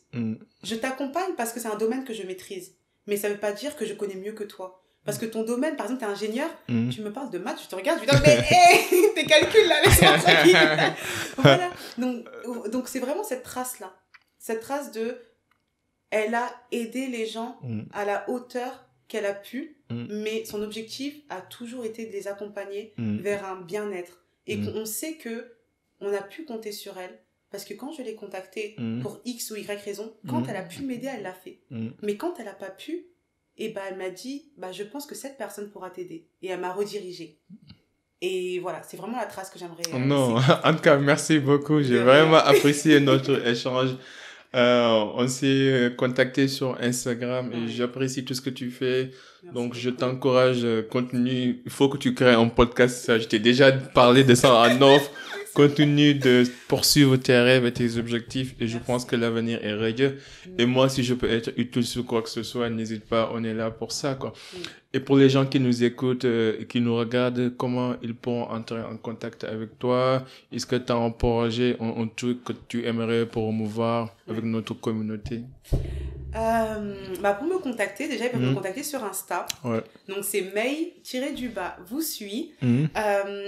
Je t'accompagne parce que c'est un domaine que je maîtrise. Mais ça veut pas dire que je connais mieux que toi. Parce que ton domaine, par exemple, t'es ingénieur, tu me parles de maths, je te regarde, je dis, mais hey, tes calculs là, laisse-moi tranquille. Voilà. Donc c'est vraiment cette trace-là. Cette trace elle a aidé les gens à la hauteur qu'elle a pu, mais son objectif a toujours été de les accompagner vers un bien-être. Et qu'on sait qu'on a pu compter sur elle. Parce que quand je l'ai contactée pour X ou Y raison, quand elle a pu m'aider, elle l'a fait. Mais quand elle n'a pas pu, elle m'a dit, je pense que cette personne pourra t'aider. Et elle m'a redirigée. Et voilà, c'est vraiment la trace que j'aimerais... Non, en tout cas, merci beaucoup. J'ai vraiment apprécié notre échange. On s'est contacté sur Instagram et j'apprécie tout ce que tu fais. Merci donc, je t'encourage, continue. Il faut que tu crées un podcast. Ça, je t'ai déjà parlé de ça en off. Continue de poursuivre tes rêves et tes objectifs et je pense que l'avenir est radieux. Et moi, si je peux être utile sur quoi que ce soit, n'hésite pas, on est là pour ça, quoi. Et pour les gens qui nous écoutent et qui nous regardent, comment ils pourront entrer en contact avec toi? Est-ce que tu as un projet, un truc que tu aimerais promouvoir avec notre communauté? Pour me contacter, déjà ils peuvent me contacter sur Insta. Donc c'est May-vous suis.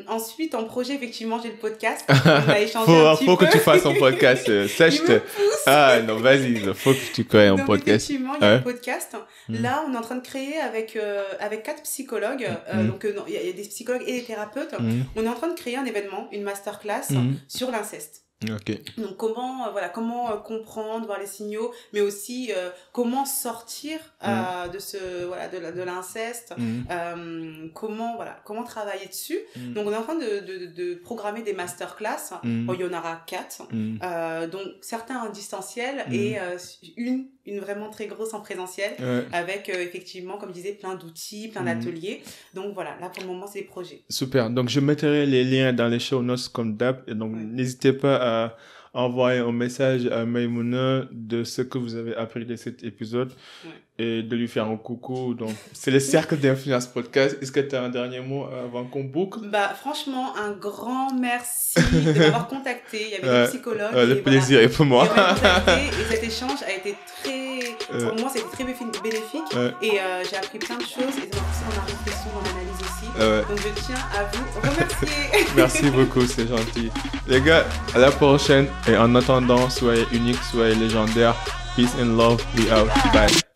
Ensuite en projet, effectivement, j'ai le podcast. On a échangé un petit peu. Faut que tu fasses un podcast. Ah non, vas-y, faut que tu crées un podcast. Effectivement, il y a un podcast. Là, on est en train de créer avec 4 psychologues. Donc il y a des psychologues et des thérapeutes. On est en train de créer un événement, une masterclass sur l'inceste. Donc comment comprendre, voir les signaux, mais aussi comment sortir de l'inceste, comment travailler dessus. Donc on est en train de programmer des masterclass. Bon, il y en aura 4. Donc certains en distanciel et une vraiment très grosse en présentiel avec effectivement, comme je disais, plein d'outils, plein d'ateliers. Donc voilà, là pour le moment c'est des projets. Super, donc je mettrai les liens dans les show notes comme d'hab et donc n'hésitez pas à envoyer un message à Maïmouna de ce que vous avez appris de cet épisode et de lui faire un coucou. Donc c'est le Cercle d'Influence Podcast. Est-ce que tu as un dernier mot avant qu'on boucle? Franchement, un grand merci de m'avoir contacté. Il y avait des psychologues. Le plaisir est pour moi. Et cet échange a été pour moi, c'était très bénéfique. Et j'ai appris plein de choses et c'est aussi dans ma réflexion, dans mon analyse aussi. Donc je tiens à vous remercier. Merci beaucoup, c'est gentil. Les gars, à la prochaine. Et en attendant, soyez uniques, soyez légendaires. Peace and love. Be out. Bye.